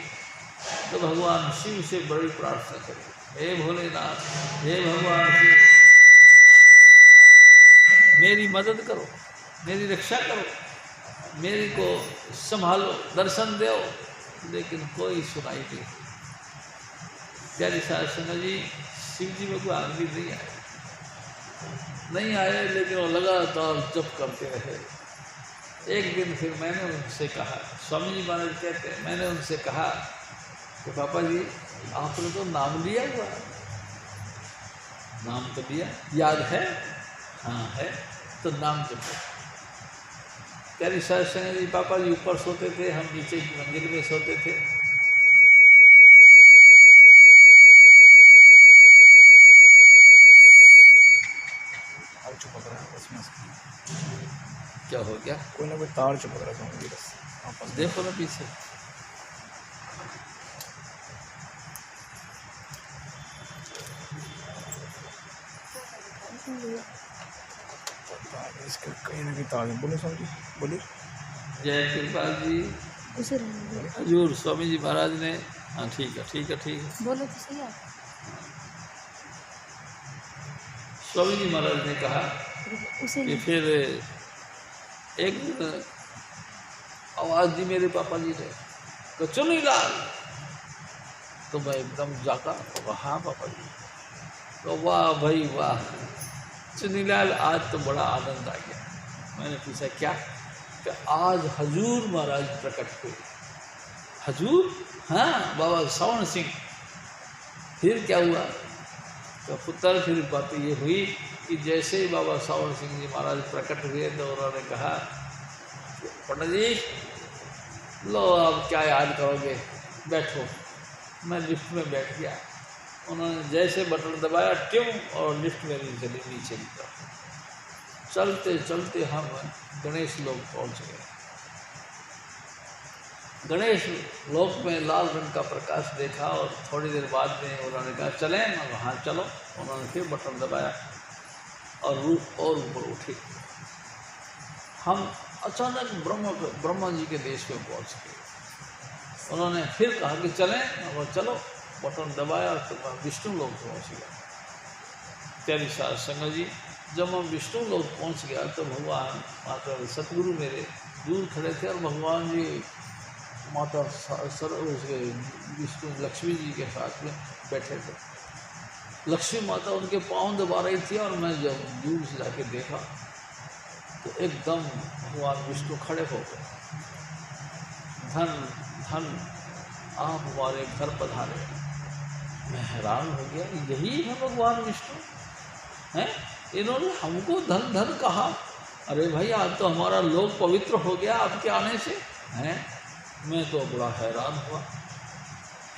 तो भगवान शिव से बड़ी प्रार्थना करी, हे भोलेनाथ, हे भगवान शिव, मेरी मदद करो, मेरी रक्षा करो, मेरी को संभालो, दर्शन दो। लेकिन कोई सुनाई नहीं। प्यारी साध संगत जी, शिव जी भगवान भी नहीं आए, लेकिन वो लगातार जप करते रहे। एक दिन फिर मैंने उनसे कहा, स्वामी जी महाराज कहते हैं, मैंने उनसे कहा कि पापा जी, आपने तो नाम लिया हुआ, नाम तो लिया, याद है? हाँ है, तो नाम जपो। प्यारी साध संगत जी, पापा जी ऊपर सोते थे, हम नीचे की मंदिर में सोते थे। क्या हो गया? कोई ना कोई तार चुपक रखा होंगे, बस देखो ना पीछे। इसके कहीं ना कहीं तार है। बोले स्वामी जी, बोलिए। जय कृपाल जी, हजूर स्वामी जी महाराज ने, हाँ ठीक है ठीक है ठीक है, बोलो तो सही है। स्वामी जी महाराज ने कहा कि फिर एक दिन आवाज़ दी मेरे पापा जी ने तो चुनीलाल, तो मैं एकदम जागा, हाँ पापा जी। तो वाह भाई वाह, चुनीलाल आज तो बड़ा आनंद आ गया। मैंने पूछा क्या? कि आज हजूर महाराज प्रकट हुए। हजूर? हाँ, बाबा सावण सिंह। फिर क्या हुआ? तो पुत्र फिर बात ये हुई कि जैसे ही बाबा सावण सिंह जी महाराज प्रकट हुए तो उन्होंने कहा, पंडित जी लो अब क्या याद करोगे, बैठो। मैं लिफ्ट में बैठ गया। उन्होंने जैसे बटन दबाया ट्यूं, और लिफ्ट मेरी चली नीचे की तरफ। चलते चलते हम गणेश लोक पहुंच गए। गणेश लोक में लाल रंग का प्रकाश देखा और थोड़ी देर बाद में उन्होंने कहा चलें। मैं वहाँ चलो। उन्होंने फिर बटन दबाया और रूप और ऊपर उठी। हम अचानक ब्रह्मा जी के देश में पहुँच गए। उन्होंने फिर कहा कि चलें। और चलो, बटन दबाया तो मैं विष्णु लोक पहुँच गया। प्यारी साध संगत जी, जब हम विष्णु लोक पहुँच गया तो भगवान माता सतगुरु मेरे दूर खड़े थे और भगवान जी माता विष्णु लक्ष्मी जी के साथ में बैठे थे। लक्ष्मी माता उनके पाँव दबा रही थी और मैं जब दूर से जाके देखा तो एकदम भगवान विष्णु खड़े हो गए। धन धन आप हमारे घर पधारे। मैं हैरान हो गया, यही है भगवान विष्णु हैं? इन्होंने हमको धन धन कहा। अरे भाई, आज तो हमारा लोक पवित्र हो गया आपके आने से हैं। मैं तो बड़ा हैरान हुआ।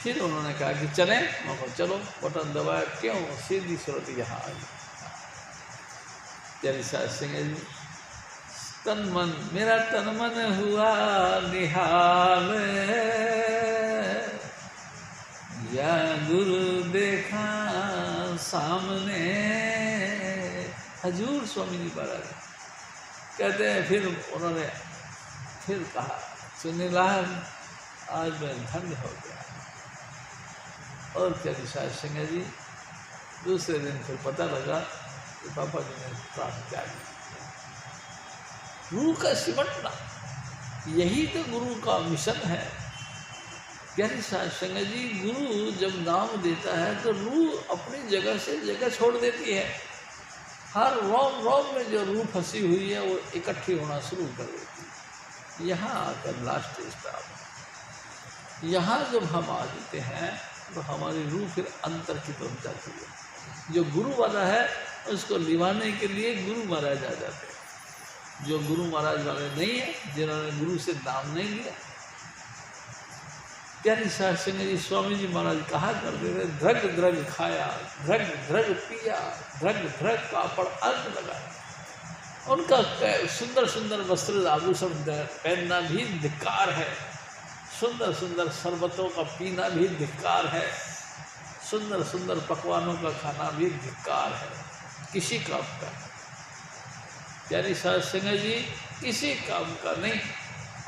फिर उन्होंने कहा कि चलें। मैं कहा चलो। बटन दबाया, क्यों? सीधी सूरत यहाँ आई। प्यारी साध संगत जी, तन मन मेरा तन मन हुआ निहाल, या गुरु देखा सामने। हजूर स्वामी जी महाराज कहते हैं, फिर उन्होंने फिर कहा सुनीलाल आज मैं धन्य हो गया। और प्यारी साध संगत जी, दूसरे दिन फिर पता लगा कि पापा जी ने प्राण त्याग दिया। रूह का सिमटना, यही तो गुरु का मिशन है। प्यारी साध संगत जी, गुरु जब नाम देता है तो रूह अपनी जगह से जगह छोड़ देती है। हर रोम रोम में जो रूह फंसी हुई है वो इकट्ठी होना शुरू कर देती है। यहाँ आकर लास्ट स्टेज पर आप यहाँ जब हम आ जाते हैं तो हमारी रूह फिर अंतर की तरफ जाती है। जो गुरु वाला है उसको निभाने के लिए गुरु महाराज आ जाते हैं। जो गुरु महाराज वाले नहीं है, जिन्होंने गुरु से नाम नहीं लिया। प्यारी साध संगत जी, स्वामी जी महाराज कहा करते थे, ध्रग ध्रग खाया, ध्रग ध्रग पिया, ध्रग ध्रग पापड़ अर्घ लगाया। उनका सुंदर सुंदर वस्त्र आभूषण पहनना भी धिक्कार है। सुंदर सुंदर शरबतों का पीना भी धिक्कार है। सुंदर सुंदर पकवानों का खाना भी धिक्कार है। किसी काम का, प्यारी साध संगत जी, किसी काम का नहीं।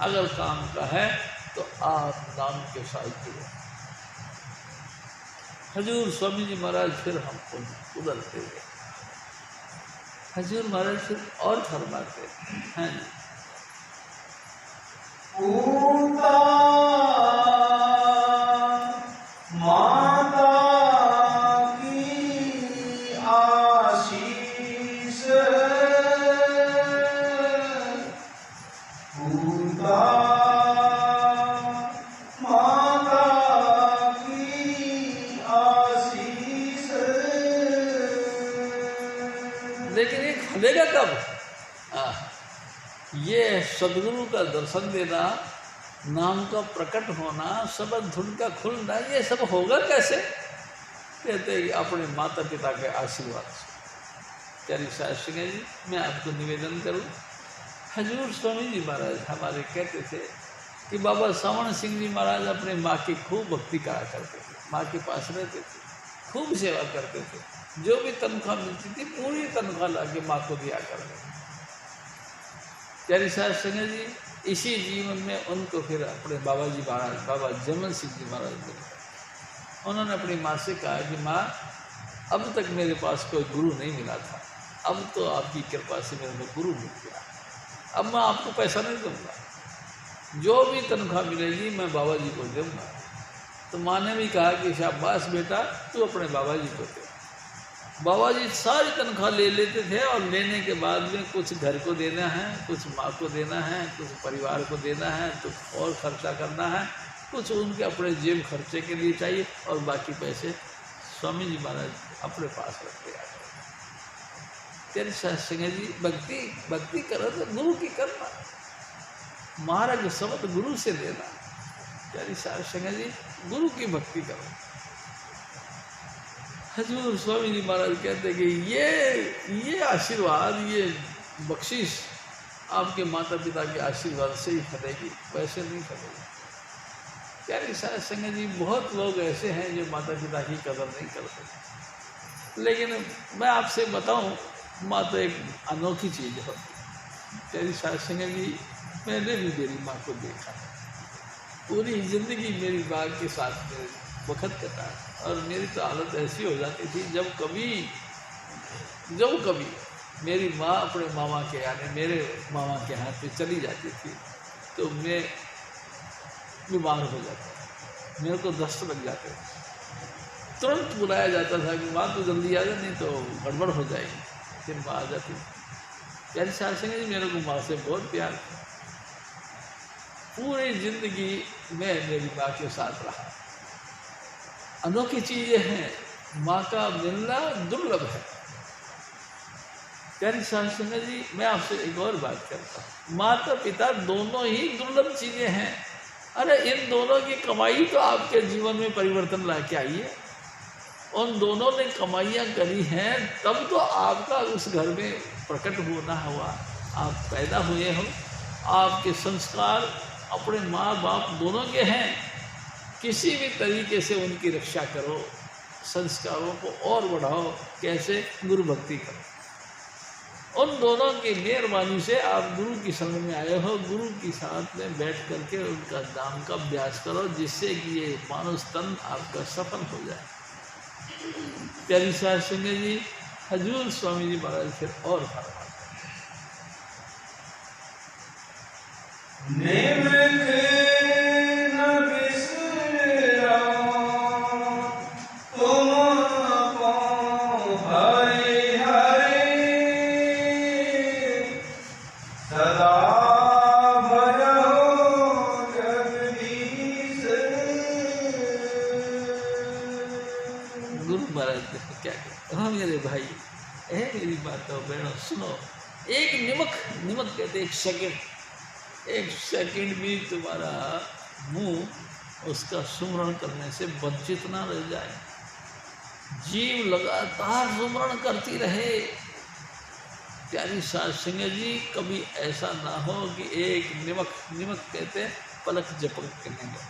अगर काम का है तो आप नाम के साहित्य हो। हजूर स्वामी जी महाराज फिर हमको उधरते गए। हजूर महाराज फिर और फरमाते हैं, माता की आशीष, माता की आशीष। लेकिन ये फलेगा कब? ये सदगुरु का दर्शन देना, नाम का प्रकट होना, शब्द धुन का खुलना, ये सब होगा कैसे? कहते हैं कि अपने माता पिता के आशीर्वाद से। प्यारी साध संगत जी, मैं आपको निवेदन करूं, हजूर स्वामी जी महाराज हमारे कहते थे कि बाबा सावण सिंह जी महाराज अपने माँ की खूब भक्ति करा करते थे। माँ के पास रहते थे, खूब सेवा करते थे। जो भी तनख्वाह मिलती थी पूरी तनख्वाह ला के माँ को दिया करते थे। प्यारी साध संगत जी, इसी जीवन में उनको फिर अपने बाबा जी महाराज, बाबा जमन सिंह जी महाराज मिले। उन्होंने अपनी माँ से कहा कि माँ, अब तक मेरे पास कोई गुरु नहीं मिला था, अब तो आपकी कृपा से मेरे को गुरु मिल गया। अब मैं आपको पैसा नहीं दूंगा, जो भी तनख्वाह मिलेगी मैं बाबा जी को दूंगा। तो माँ ने भी कहा कि शाबाश बेटा, तू अपने बाबा जी को दे। बाबा जी सारी तनख्वाह ले लेते थे और लेने के बाद में कुछ घर को देना है, कुछ माँ को देना है, कुछ परिवार को देना है, तो और खर्चा करना है, कुछ उनके अपने जेब खर्चे के लिए चाहिए, और बाकी पैसे स्वामी जी महाराज अपने पास रखते आ गए। तेरे सत्संग जी भक्ति करो तो गुरु की करना, महाराज समझ गुरु से लेना। तेरी सत्संग जी गुरु की भक्ति करो। हजूर स्वामी जी महाराज कहते कि ये आशीर्वाद, ये बख्शिश आपके माता पिता के आशीर्वाद से ही फलेगी, वैसे नहीं फलेगी। प्यारी साथ संगत जी, बहुत लोग ऐसे हैं जो माता पिता की कदर नहीं करते, लेकिन मैं आपसे बताऊं, माँ तो एक अनोखी चीज़ है। प्यारी साथ संगत जी, मैंने भी मेरी माँ को देखा, पूरी ज़िंदगी मेरी माँ के साथ मेरे वक्त कटा, और मेरी तो हालत ऐसी हो जाती थी जब कभी मेरी माँ अपने मामा के यानी मेरे मामा के हाथ पे चली जाती थी तो मैं बीमार हो जाता, मेरे को दस्त लग जाते, तुरंत बुलाया जाता था कि माँ तू जल्दी आ जा, नहीं तो गड़बड़ हो जाएगी। फिर माँ आ जाती। प्यारी साथ संगत जी, मेरे को माँ से बहुत प्यार था, पूरी ज़िंदगी मैं मेरी माँ के साथ रहा। अनोखी चीज़ें हैं, माँ का मिलना दुर्लभ है। प्यारी साथ संगत जी, मैं आपसे एक और बात करता हूँ, माता पिता दोनों ही दुर्लभ चीज़ें हैं। अरे इन दोनों की कमाई तो आपके जीवन में परिवर्तन ला के आई है। उन दोनों ने कमाइयाँ करी हैं, तब तो आपका उस घर में प्रकट होना हुआ, आप पैदा हुए हो, आपके संस्कार अपने माँ बाप दोनों के हैं। किसी भी तरीके से उनकी रक्षा करो, संस्कारों को और बढ़ाओ। कैसे? गुरु भक्ति करो। उन दोनों की मेहरबानी से आप गुरु की संग में आए हो, गुरु के साथ में बैठ करके उनका नाम का अभ्यास करो, जिससे कि ये मानव तन आपका सफल हो जाए। प्यारी साथ संगत जी, हजूर स्वामी जी महाराज फिर और फरमाते हाँ मेरे भाई, मेरी बातों बहनों सुनो, एक निमक कहते एक सेकंड भी तुम्हारा मुंह उसका सुमरण करने से वंचित ना रह जाए। जीव लगातार सुमरण करती रहे। प्यारी साथ संगत जी, कभी ऐसा ना हो कि एक निमक कहते पलक झपक करने दो।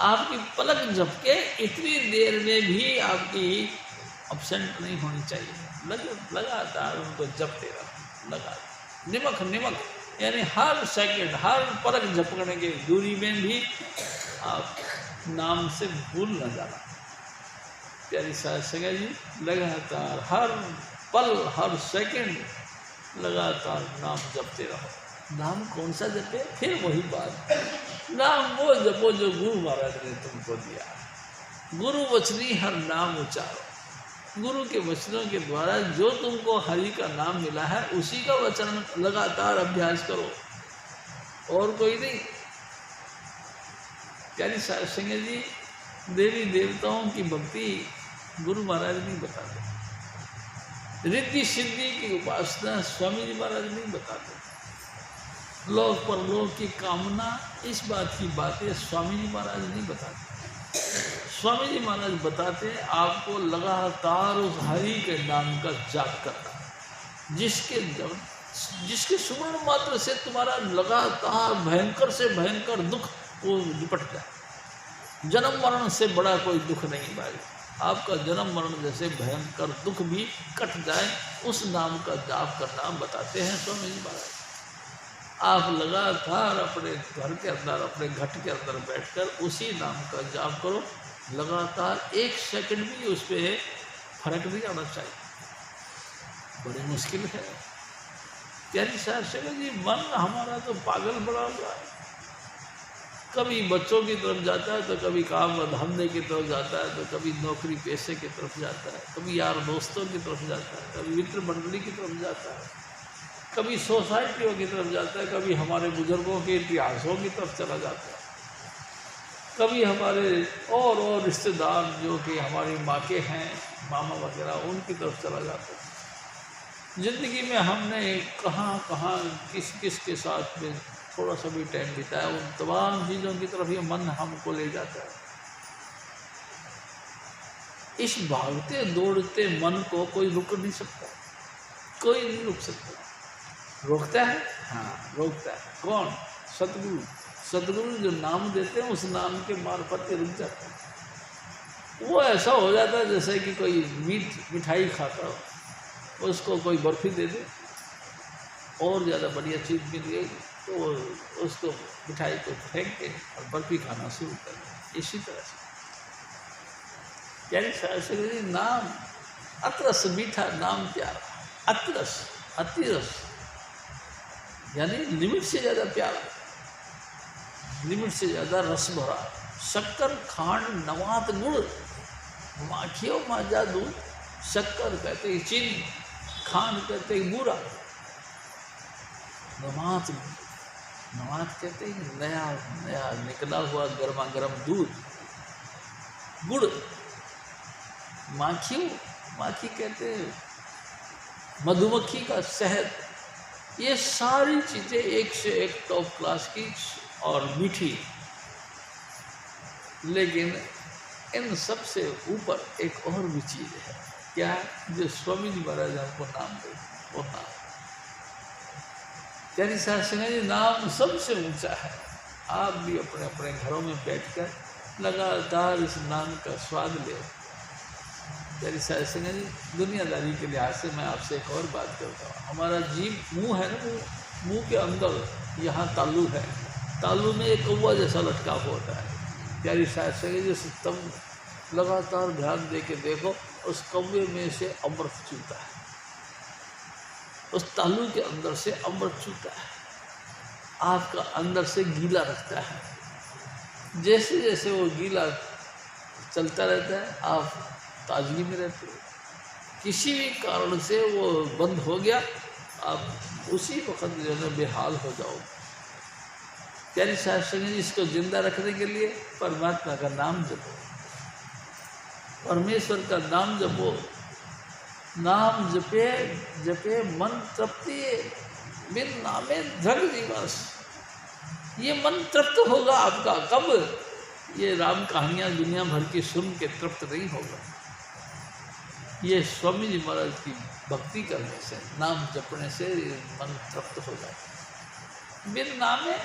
आपकी पलक झपके इतनी देर में भी आपकी अपसेंट नहीं होनी चाहिए। लगातार उनको जपते रहो, लगातार निमक यानी हर सेकंड, हर पलक झपकने की दूरी में भी आप नाम से भूल न जाना। प्यारी साथ संगत जी, लगातार हर पल, हर सेकंड लगातार नाम जपते रहो। नाम कौन सा जपे? फिर वही बात, नाम वो जपो जो गुरु महाराज ने तुमको दिया। गुरु वचनी हर नाम उच्चारो। गुरु के वचनों के द्वारा जो तुमको हरि का नाम मिला है, उसी का वचन लगातार अभ्यास करो, और कोई नहीं। प्यारी साथ संगत जी, देवी देवताओं की भक्ति गुरु महाराज नहीं बताते, रिद्धि सिद्धि की उपासना स्वामी जी महाराज नहीं बताते, लोक परलोक की कामना, इस बात की बातें स्वामी जी महाराज नहीं बताते। स्वामी जी महाराज बताते आपको लगातार उस हरि के नाम का जाप करना, जिसके सुमरण मात्र से तुम्हारा लगातार भयंकर से भयंकर दुख वो निपट जाए। जन्म मरण से बड़ा कोई दुख नहीं भाई, आपका जन्म मरण जैसे भयंकर दुख भी कट जाए, उस नाम का जाप करना बताते हैं स्वामी जी महाराज। आप लगातार अपने घर के अंदर, अपने घट के अंदर बैठकर उसी नाम का जाप करो। लगातार एक सेकंड भी उस पर फर्क नहीं आना चाहिए, बड़ी मुश्किल है। यानी शास्त्र जी मन हमारा तो पागल बना हुआ है, कभी बच्चों की तरफ जाता है तो कभी काम धंधे की तरफ जाता है, तो कभी नौकरी पेशे की तरफ जाता है, कभी यार दोस्तों की तरफ जाता है, कभी मित्र मंडली की तरफ जाता है, कभी सोसाइटियों की तरफ जाता है, कभी हमारे बुजुर्गों के इतिहासों की तरफ चला जाता है, कभी हमारे और रिश्तेदार जो कि हमारी माँ के हैं, मामा वगैरह, उनकी तरफ चला जाता है। ज़िंदगी में हमने कहाँ कहाँ किस किस के साथ में थोड़ा सा भी टाइम बिताया, उन तमाम चीज़ों की तरफ ये मन हमको ले जाता है। इस भागते दौड़ते मन को कोई रुक नहीं सकता, कोई नहीं रुक सकता। रोकता है? हाँ रोकता है। कौन? सतगुरु। सतगुरु जो नाम देते हैं उस नाम के मार्फत रुक जाते हैं। वो ऐसा हो जाता है जैसे कि कोई मिठाई खाता हो, उसको कोई बर्फ़ी दे दे और ज़्यादा बढ़िया चीज़ मिल गई तो उसको मिठाई को फेंक के और बर्फ़ी खाना शुरू कर दें। इसी तरह से यानी शास्त्री जी नाम अतरस मीठा, नाम प्यारा, अतरस अतिरस यानी लिमिट से ज़्यादा प्यारा, लिमिट से ज़्यादा रस भरा। शक्कर खांड नवात गुड़, माखियों माजा दूध। शक्कर कहते हैं चीनी, खांड कहते हैं बूरा, नवात कहते हैं नया नया निकला हुआ गर्मा गर्म दूध। गुड़, माखी कहते हैं मधुमक्खी का शहद। ये सारी चीज़ें एक से एक टॉप क्लास की और मीठी, लेकिन इन सब से ऊपर एक और भी चीज़ है। क्या? जो स्वामी जी महाराज हमको नाम दे, वो नाम यानी शास्त्री जी नाम सबसे ऊंचा है। आप भी अपने अपने घरों में बैठकर लगातार इस नाम का स्वाद ले। यानी शास्त्री जी दुनियादारी के लिहाज से मैं आपसे एक और बात करता हूँ। हमारा जीभ मुंह है ना, मुंह के अंदर यहाँ तालू है, तालू में एक कौवा जैसा लटका होता है। यानी शास्त्री जी तब लगातार ध्यान दे के देखो, उस कौवे में से अमृत चूता है, उस तालू के अंदर से अमृत चूता है, आपका अंदर से गीला रखता है। जैसे जैसे वो गीला चलता रहता है आप ताजगी में रहते हो। किसी भी कारण से वो बंद हो गया, आप उसी वक्त जो है बेहाल हो जाओगे। यानी शास्त्री जी इसको जिंदा रखने के लिए परमात्मा का नाम जपो, परमेश्वर का नाम जपो। नाम जपे जपे मन तृप्ति, बिन नामे धग दिवस। ये मन तृप्त होगा आपका कब? ये राम कहानियाँ दुनिया भर की सुन के तृप्त नहीं होगा। ये स्वामी जी महाराज की भक्ति करने से, नाम जपने से मन तृप्त हो जाता है। बिन नामे,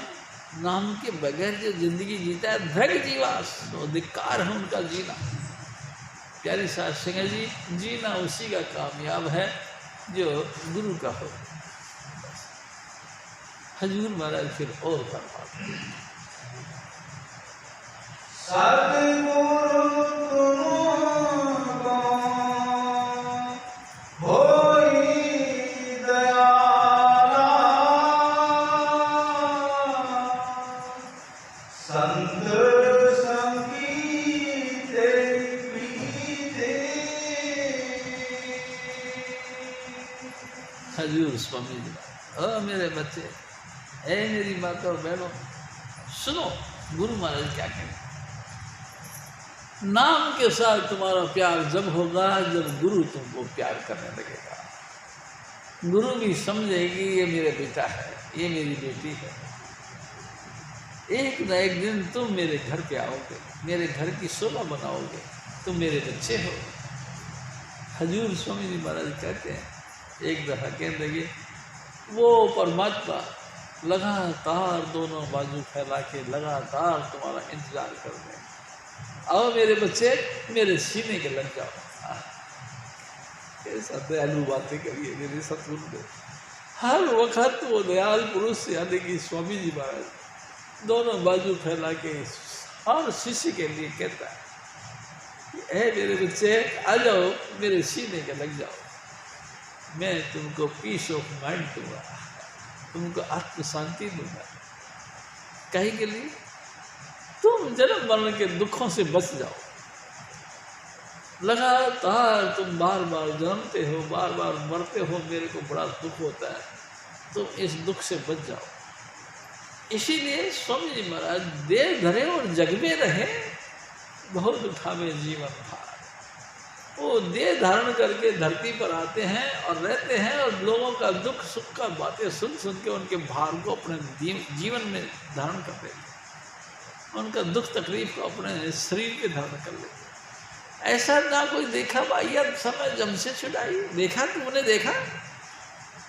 नाम के बगैर जो जिंदगी जीता है धग जीवास, तो धिक्कार है उनका जीना। प्यारी साहब सिंह जी, जीना उसी का कामयाब है जो गुरु का हो। हजूर महाराज फिर और फरमाते हैं, सतगुरु तुमको होई दयाला, संत संगीते प्रीते। हजूर स्वामी जी, ओ मेरे बच्चे, ए मेरी माता और बहनों, सुनो गुरु महाराज क्या कहते हैं। नाम के साथ तुम्हारा प्यार जब होगा जब गुरु तुमको प्यार करने लगेगा। गुरु भी समझेगी ये मेरे बेटा है, ये मेरी बेटी है। एक न एक दिन तुम मेरे घर पे आओगे, मेरे घर की शोभा बनाओगे, तुम मेरे बच्चे हो। हजूर स्वामी जी महाराज कहते हैं, एक दफ़ा कहने लगे, वो परमात्मा लगातार दोनों बाजू फैला के लगातार तुम्हारा इंतजार कर रहे हैं। आओ मेरे बच्चे, मेरे सीने के लग जाओ। कैसा दयालु बातें करिए मेरे सतगुरु ने। हर वक्त वो दयाल पुरुष यानी कि स्वामी जी महाराज दोनों बाजू फैला के हर शिष्य के लिए कहता है, है मेरे बच्चे, आ जाओ मेरे सीने के लग जाओ, मैं तुमको पीस ऑफ माइंड दूंगा, तुमको आत्म शांति दूंगा। कहीं के लिए तुम जन्म मरण के दुखों से बच जाओ। लगातार तुम बार बार जन्मते हो, बार बार मरते हो, मेरे को बड़ा दुख होता है, तुम इस दुख से बच जाओ। इसीलिए स्वामी जी महाराज देह धरे और जग में रहे, बहुत उठावे जीवन भार। वो देह धारण करके धरती पर आते हैं और रहते हैं, और लोगों का दुख सुख का बातें सुन सुन के उनके भार को अपने जीवन में धारण कर लेते, उनका दुख तकलीफ को अपने शरीर पे धारण कर लेते। ऐसा ना कोई देखा भाई, अब समय जम से छुड़ाई। देखा तुमने, देखा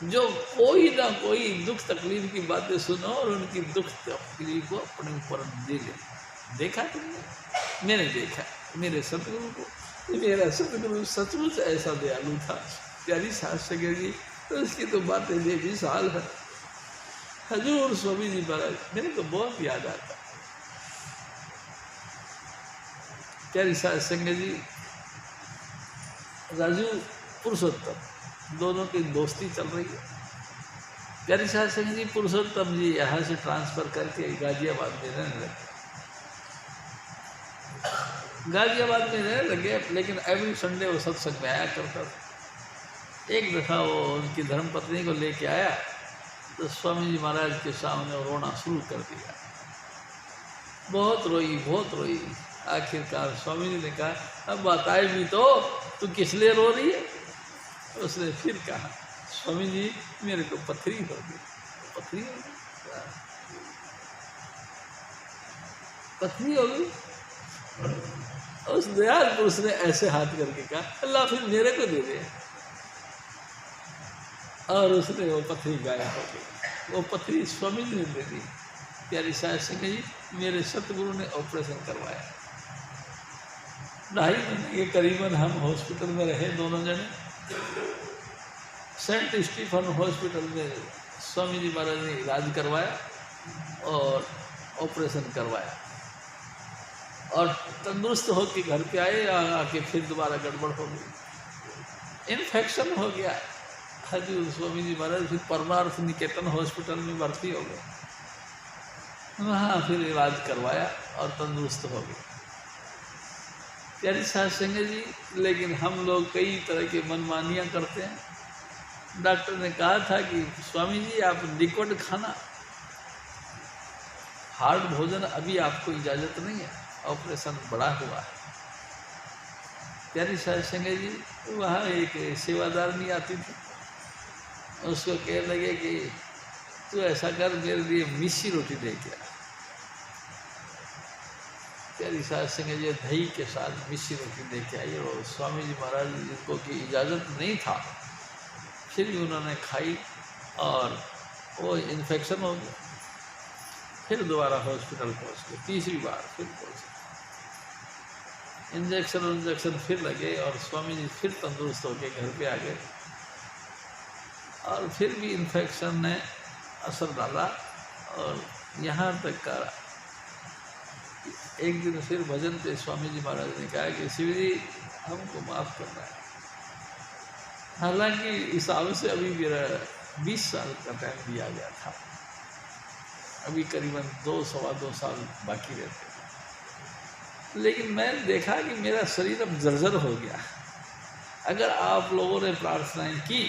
जो कोई ना कोई दुख तकलीफ की बातें सुनो और उनकी दुख तकलीफ को अपने ऊपर दे ले। देखा तुमने? मैंने देखा मेरे सतगुरु को। मेरा सतगुरु सचमुच ऐसा दयालु था, प्यारी शास्त्री जी, तो उसकी तो बातें बेमिसाल है। हजूर स्वामी जी महाराज मेरे को बहुत याद आता। प्यारी शास्त्री जी, राजू पुरुषोत्तम दोनों की दोस्ती चल रही है। प्यारी शास्त्री जी, पुरुषोत्तम जी यहाँ से ट्रांसफ़र करके गाजियाबाद में रहने लगे। गाजियाबाद में रहने लगे, लेकिन एवरी संडे वो सत्संग में आया करता था। एक दफ़ा वो उनकी धर्मपत्नी को लेके आया तो स्वामी जी महाराज के सामने वो रोना शुरू कर दिया। बहुत रोई, बहुत रोई। आखिरकार स्वामी जी ने कहा, अब बताए भी तो, तू किस लिए रो रही है? उसने फिर कहा, स्वामी जी मेरे को पथरी हो गई। पथरी हो गई? पथरी हो गई? उस दयाल पुरुष ने ऐसे हाथ करके कहा, अल्लाह फिर मेरे को दे दे। और उसने वो पथरी गायब हो गई। वो पथरी स्वामी जी ने दे दी। प्यारी शास्त्री जी, मेरे सतगुरु ने ऑपरेशन करवाया। 2.5 महीने के करीबन हम हॉस्पिटल में रहे दोनों जने। सेंट स्टीफन हॉस्पिटल में स्वामी जी महाराज ने इलाज करवाया और ऑपरेशन करवाया, और तंदुरुस्त होकर घर पे आए। आके फिर दोबारा गड़बड़ हो गई, इन्फेक्शन हो गया। हजूर स्वामी जी महाराज फिर परमार्थ निकेतन हॉस्पिटल में भर्ती हो गए। वहाँ फिर इलाज करवाया और तंदुरुस्त हो गए। प्यारी शास्त्री जी, लेकिन हम लोग कई तरह के मनमानियाँ करते हैं। डॉक्टर ने कहा था कि स्वामी जी आप लिक्विड खाना, हार्ड भोजन अभी आपको इजाज़त नहीं है, ऑपरेशन बड़ा हुआ है। प्यारी शास्त्री जी, वहाँ एक सेवादारनी आती थी, उसको कहने लगे कि तू ऐसा कर, मेरे लिए मिस्सी रोटी दे के आ। प्यारी शास्त्री जी दही के साथ मिस्सी रोटी दे के आई, और स्वामी जी महाराज जिनको की इजाज़त नहीं था, फिर भी उन्होंने खाई और वो इन्फेक्शन हो गया। फिर दोबारा हॉस्पिटल पहुँच गए, तीसरी बार फिर पहुँचे। इंजेक्शन फिर लगे और स्वामी जी फिर तंदुरुस्त होकर घर पे आ गए। और फिर भी इन्फेक्शन ने असर डाला, और यहाँ तक का एक दिन फिर भजन पे स्वामी जी महाराज ने कहा कि शिव जी हमको माफ़ करना है। हालांकि हिसाब से अभी मेरा 20 साल का टाइम दिया गया था, अभी करीबन 2-2.25 साल बाकी रहते हैं, लेकिन मैंने देखा कि मेरा शरीर अब जर्जर हो गया। अगर आप लोगों ने प्रार्थनाएं की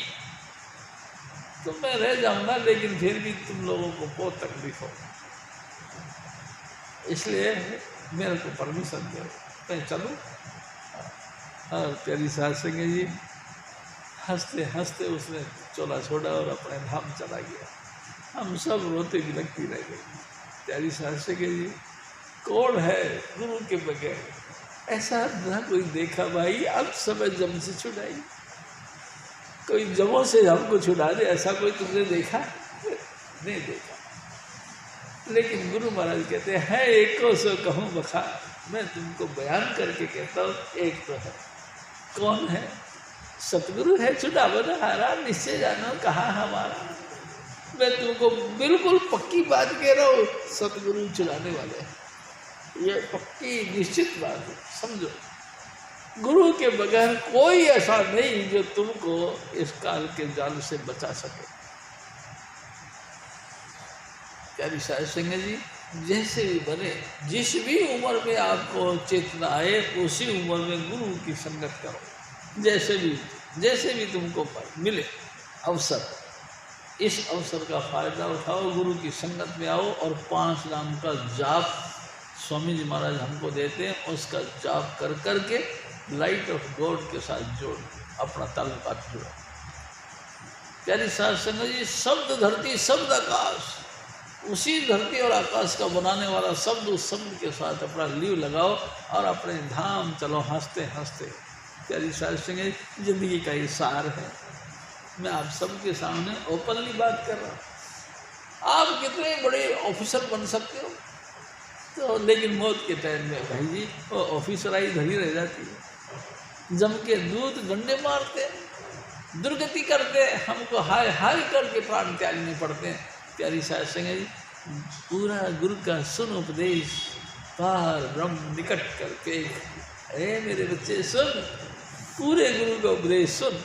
तो मैं रह जाऊंगा, लेकिन फिर भी तुम लोगों को बहुत तकलीफ होगी, इसलिए मेरे को परमिशन दो, मैं चलूँ। और प्यारी शास्त्री जी हंसते हंसते उसने चोला छोड़ा और अपने धाम चला गया। हम सब रोते बिलखती रह गए। प्यारी शास्त्री जी, कौन है गुरु के बगैर? ऐसा ना कोई देखा भाई, अब समय जम से छुड़ाई, कोई जमों से हमको छुड़ा दे, ऐसा कोई तुमने देखा? नहीं देखा। लेकिन गुरु महाराज कहते हैं एक को सो कहूँ बखा, मैं तुमको बयान करके कहता हूँ, एक तो है। कौन है? सतगुरु है, छुड़ावन हारा, निश्चय जानो कहाँ हमारा। मैं तुमको बिल्कुल पक्की बात कह रहा हूँ, सतगुरु छुड़ाने वाले हैं, ये पक्की निश्चित बात है, समझो। गुरु के बगैर कोई ऐसा नहीं जो तुमको इस काल के जाल से बचा सके। प्यारी साध संगत जी, जैसे भी बने, जिस भी उम्र में आपको चेतना आए उसी उम्र में गुरु की संगत करो। जैसे भी तुमको मिले अवसर, इस अवसर का फायदा उठाओ, गुरु की संगत में आओ और 5 नाम का जाप स्वामी जी महाराज हमको देते हैं, उसका जाप कर करके लाइट ऑफ गॉड के साथ जोड़ अपना ताल्लुकात जोड़ो। प्यारी साध संगत जी, शब्द धरती शब्द आकाश, उसी धरती और आकाश का बनाने वाला शब्द, उस शब्द के साथ अपना लीव लगाओ और अपने धाम चलो हंसते हंसते। प्यारी साध संगत जी, जिंदगी का ये सार है। मैं आप सबके सामने ओपनली बात कर रहा हूँ। आप कितने बड़े ऑफिसर बन सकते हो तो, लेकिन मौत के टाइम में भाई जी वो ऑफिसराई धरी रह जाती है। जम के दूध गंडे मारते, दुर्गति करते, हमको हाय हाय करके प्राण त्यागने पड़ते हैं। प्यारी साध संगत जी, पूरा गुरु का सुन उपदेश, पार ब्रह्म निकट करके, अरे मेरे बच्चे सुन, पूरे गुरु का उपदेश सुन।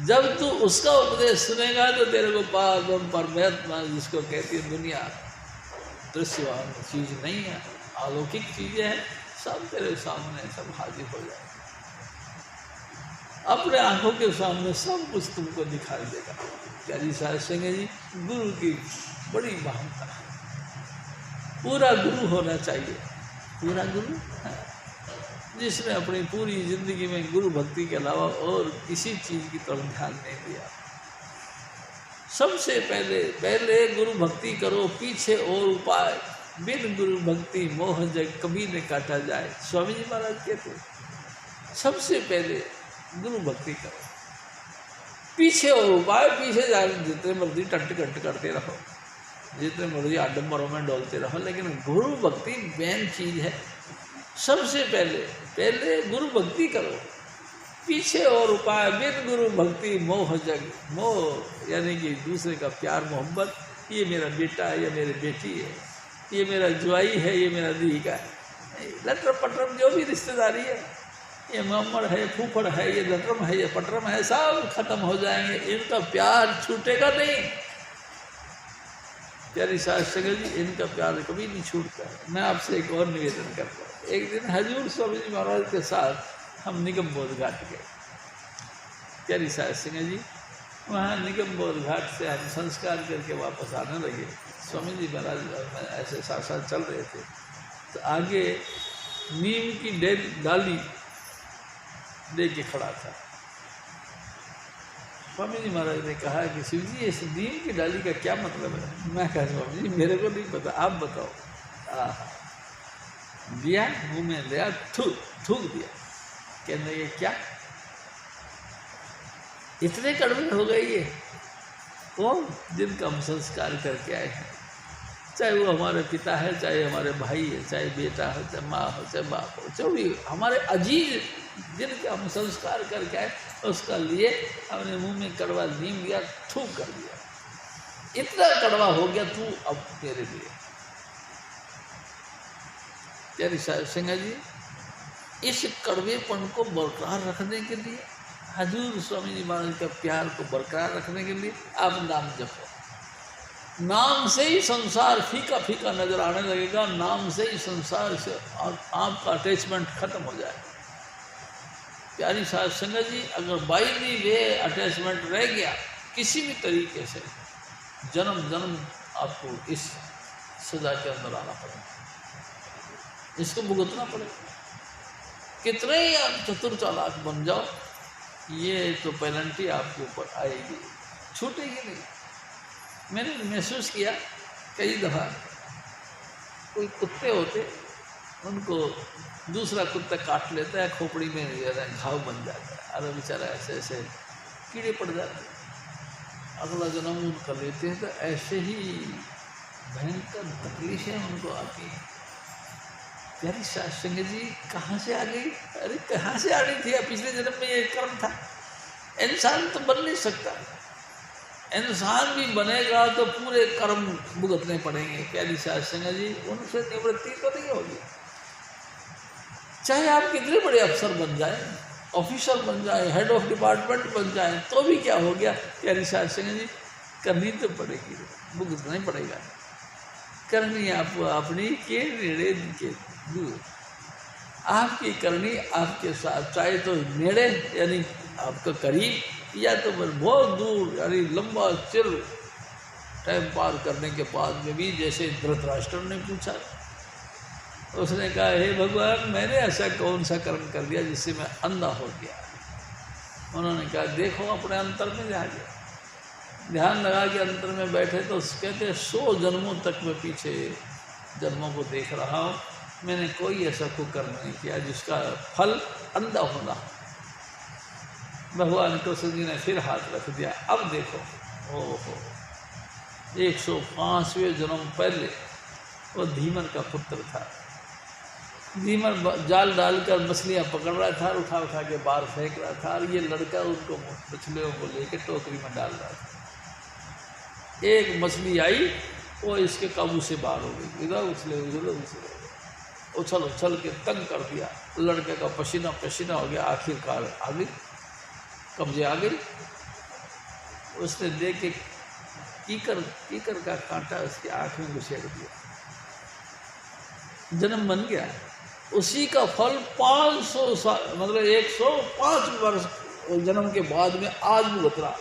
जब तू उसका उपदेश सुनेगा तो तेरे को पार ब्रह्म परमात्मा, जिसको कहती है दुनिया, दृश्यवान चीज़ नहीं है, अलौकिक चीज़ें हैं, सब तेरे सामने सब हाजिर हो जाए। अपने आंखों के सामने सब कुछ तुमको दिखाई देगा। प्यारी साध संगत जी, गुरु की बड़ी महानता है। पूरा गुरु होना चाहिए, पूरा गुरु है, जिसने अपनी पूरी जिंदगी में गुरु भक्ति के अलावा और किसी चीज़ की तरफ ध्यान नहीं दिया। सबसे पहले गुरु भक्ति करो, पीछे और उपाय, बिन गुरु भक्ति मोह जग कभी न काटा जाए। स्वामी जी महाराज कहते, सबसे पहले गुरु भक्ति करो, पीछे और उपाय, पीछे जाने जितने मर्जी टट करते रहो, जितने मर्जी आडम्बरों में डोलते रहो, लेकिन गुरु भक्ति मेन चीज़ है। सबसे पहले गुरु भक्ति करो, पीछे और उपाय, बिन गुरु भक्ति मोह जग, मोह यानी कि दूसरे का प्यार मोहब्बत, ये मेरा बेटा है, ये मेरी बेटी है, ये मेरा ज्वाई है, ये मेरा दीका है, लटर पटरम जो भी रिश्तेदारी है, ये मामड़ है, फूफड़ है, ये लटरम है, ये पटरम है, सब खत्म हो जाएंगे, इनका प्यार छूटेगा नहीं। प्यारी साध संगत जी, इनका प्यार कभी नहीं छूटता है। मैं आपसे एक और निवेदन करता हूँ। एक दिन हजूर स्वामी जी महाराज के साथ हम निगम बोध घाट गए। प्यारी साध संगत जी, वहाँ निगम बोध घाट से हम संस्कार करके वापस आने लगे। स्वामी जी महाराज ऐसे साथ साथ चल रहे थे, तो आगे नीम की डाली दे के खड़ा था। स्वामी जी महाराज ने कहा कि शिव जी, इस नीम की डाली का क्या मतलब है? मैं कहा स्वामी जी मेरे को नहीं पता, आप बताओ। दिया मुँह में लिया, थूक दिया। कहने लगे क्या इतने कड़वे हो गए ये? कौन? जिनका हम संस्कार करके आए हैं, चाहे वो हमारे पिता है, चाहे हमारे भाई है, चाहे बेटा हो, चाहे माँ हो, चाहे बाप हो, जो भी हमारे अजीज जिनके हम संस्कार करके आए, उसका लिए हमने मुंह में कड़वा नीम लिया, थूक कर दिया। इतना कड़वा हो गया तू अब मेरे लिए। प्यारी साध संगत जी, इस कड़वेपन को बरकरार रखने के लिए, हजूर स्वामी जी महाराज का प्यार को बरकरार रखने के लिए आप नाम जपो। नाम से ही संसार फीका फीका नजर आने लगेगा, नाम से ही संसार से आपका अटैचमेंट खत्म हो जाएगा। प्यारी साध संगत जी, अगर बाई दी वे अटैचमेंट रह गया किसी भी तरीके से, जन्म जन्म आपको इस सजा के अंदर आना पड़ेगा, इसको भुगतना पड़ेगा। कितने ही आप चतुर चालाक बन जाओ, ये तो पेनल्टी आपके ऊपर आएगी, छूटेगी नहीं। मैंने महसूस किया कई दफ़ा, कोई कुत्ते होते, उनको दूसरा कुत्ता काट लेता है, खोपड़ी में घाव बन जाता है, अरे बेचारा ऐसे ऐसे कीड़े पड़ जाते हैं, अगला जन्म उनका लेते हैं, तो ऐसे ही भयंकर तकलीफें उनको आती हैं। प्यारी साध संगत जी, कहाँ से आ गई? अरे कहाँ से आ रही थी? पिछले जन्म में ये कर्म था। इंसान तो बन नहीं सकता, इंसान भी बनेगा तो पूरे कर्म भुगतने पड़ेंगे। प्यारी साध संगत जी, उनसे निवृत्ति तो नहीं होगी। चाहे आप कितने बड़े अफसर बन जाए, ऑफिसर बन जाए, हेड ऑफ डिपार्टमेंट बन जाए, तो भी क्या हो गया प्यारी साध संगत जी, करनी तो पड़ेगी, भुगतना ही पड़ेगा। करनी आप अपनी के नेड़े के दूर, आपकी करनी आपके साथ, चाहे तो नेड़े यानी आपका करीब, या तो बहुत दूर यानी लंबा चिर टाइम पार करने के बाद में भी। जैसे धृतराष्ट्र ने पूछा, उसने कहा हे भगवान, मैंने ऐसा कौन सा कर्म कर दिया जिससे मैं अंधा हो गया। उन्होंने कहा देखो अपने अंतर में जाके ध्यान लगा के अंतर में बैठे तो कहते 100 जन्मों तक मैं पीछे जन्मों को देख रहा हूँ, मैंने कोई ऐसा कुकर्म नहीं किया जिसका फल अंधा होना। भगवान कृष्ण जी ने फिर हाथ रख दिया, अब देखो, ओहो 105वें जन्म पहले वो धीमन का पुत्र था। धीमन जाल डालकर मछलियाँ पकड़ रहा था, उठा उठा के बाहर फेंक रहा था, और ये लड़का उनको मछलियों को लेकर टोकरी में डाल रहा था। एक मछली आई, वो इसके काबू से बाहर हो गई, इधर उछले उछल उछल के तंग कर दिया। लड़के का पसीना पसीना हो गया, आखिरकार आ गई, कब्जे आ गई। उसने देख के कीकर का कांटा उसकी आँख में घुसेड़ दिया, जन्म बन गया। उसी का फल 500 साल मतलब 105 वर्ष जन्म के बाद में आज भुगत रहा।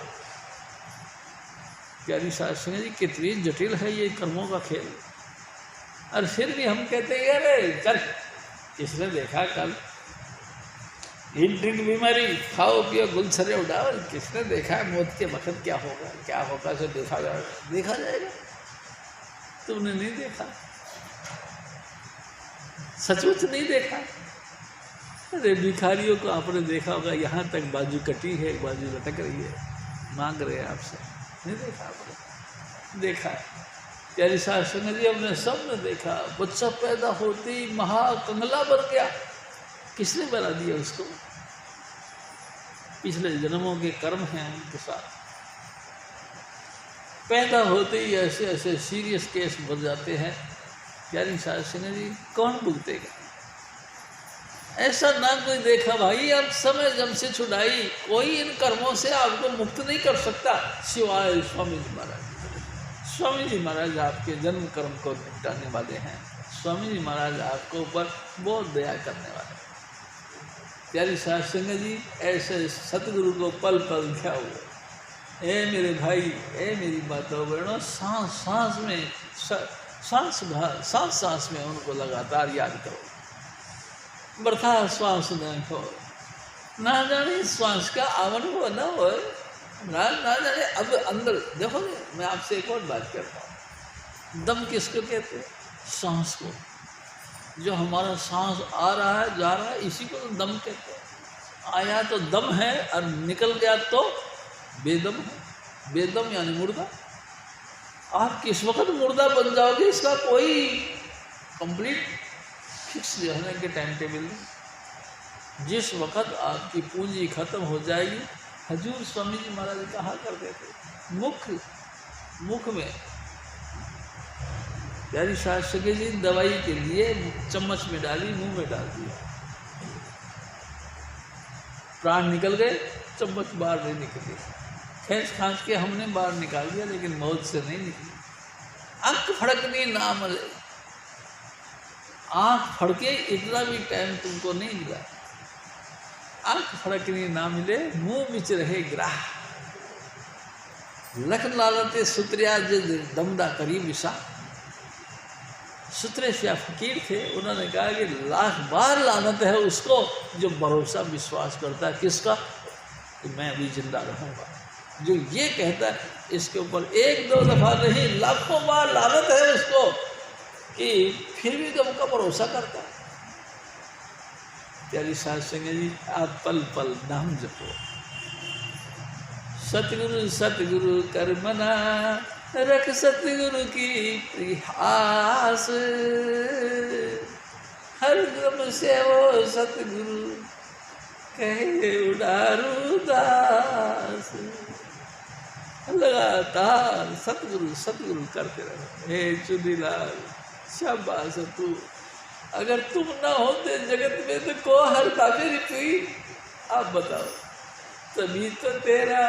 प्यारी साध संगत जी, कितनी जटिल है ये कर्मों का खेल। और फिर भी हम कहते हैं अरे चल, किसने देखा कल ईट ड्रिंक बीमारी, खाओ पियो गुलछरे उड़ाओ, किसने देखा मौत के वक्त क्या होगा से देखा जाएगा। तुमने नहीं देखा, सचमुच नहीं देखा। अरे भिखारियों को आपने देखा होगा, यहाँ तक बाजू कटी है, बाजू लटक रही है, मांग रहे हैं आपसे, नहीं देखा आपने? देखा। प्यारी साध संगत जी, हमने सब ने देखा। बच्चा पैदा होते ही महाकंगला बन गया, किसने बना दिया उसको? पिछले जन्मों के कर्म हैं उनके साथ। पैदा होते ही ऐसे ऐसे सीरियस केस बन जाते हैं। प्यारी साध संगत जी, कौन भुगतेगा? ऐसा ना कोई देखा भाई, अब समय जम से छुड़ाई, कोई इन कर्मों से आपको मुक्त नहीं कर सकता सिवाय स्वामी जी महाराज। स्वामी जी महाराज आपके जन्म कर्म को निपटाने वाले हैं। स्वामी जी महाराज आपको ऊपर बहुत दया करने वाले हैं। प्यारी साध संगत जी, ऐसे सतगुरु को पल पल क्या हुआ। ए मेरे भाई, ए मेरी माताओं बहनों, सांस सांस में सांस में उनको लगातार याद करो। बरथा श्वास न हो, ना जाने श्वास का आवन हो न हो, ना जाने। अब अंदर देखो, मैं आपसे एक और बात करता हूँ। दम किसको कहते हैं? सांस को। जो हमारा सांस आ रहा है जा रहा है, इसी को तो दम कहते हैं। आया तो दम है और निकल गया तो बेदम है। बेदम यानी मुर्दा। आप किस वक्त मुर्दा बन जाओगे इसका कोई कंप्लीट फिक्स रहने के टाइम टेबल नहीं। जिस वक्त आपकी पूंजी खत्म हो जाएगी, हजूर स्वामी जी महाराज कहा करते थे, मुख में प्यारी साध संगत जी दवाई के लिए चम्मच में डाली, मुंह में डाल दिया, प्राण निकल गए, चम्मच बाहर नहीं निकली। खींच खांच के हमने बाहर निकाल दिया, लेकिन मौत से नहीं निकली। आँख फड़कनी ना मिले, आँख फड़के इतना भी टाइम तुमको नहीं मिला। आँख फड़कनी ना मिले, मुंह बिच रहे ग्राह। लख लालते सुत्रिया दमदा करी विषा। सुत्रेशिया फकीर थे, उन्होंने कहा कि लाख बार लानत है उसको जो भरोसा विश्वास करता है किसका, कि मैं अभी जिंदा रहूँगा। जो ये कहता है इसके ऊपर एक दो दफा नहीं, लाखों बार लानत है उसको कि फिर भी तो उनका भरोसा करता है। प्यारी साध संगत जी, आप पल पल नाम जपो। सतगुरु सतगुरु कर मना, रख सतगुरु की प्रियास। हर गम से वो सतगुरु कहे उडारू दास। लगातार सतगुरु सतगुरु करते रहो। हे चुनीलाल, शाबाश तू, अगर तुम ना होते जगत में तो को हरता मेरी कोई। आप बताओ, तभी तो तेरा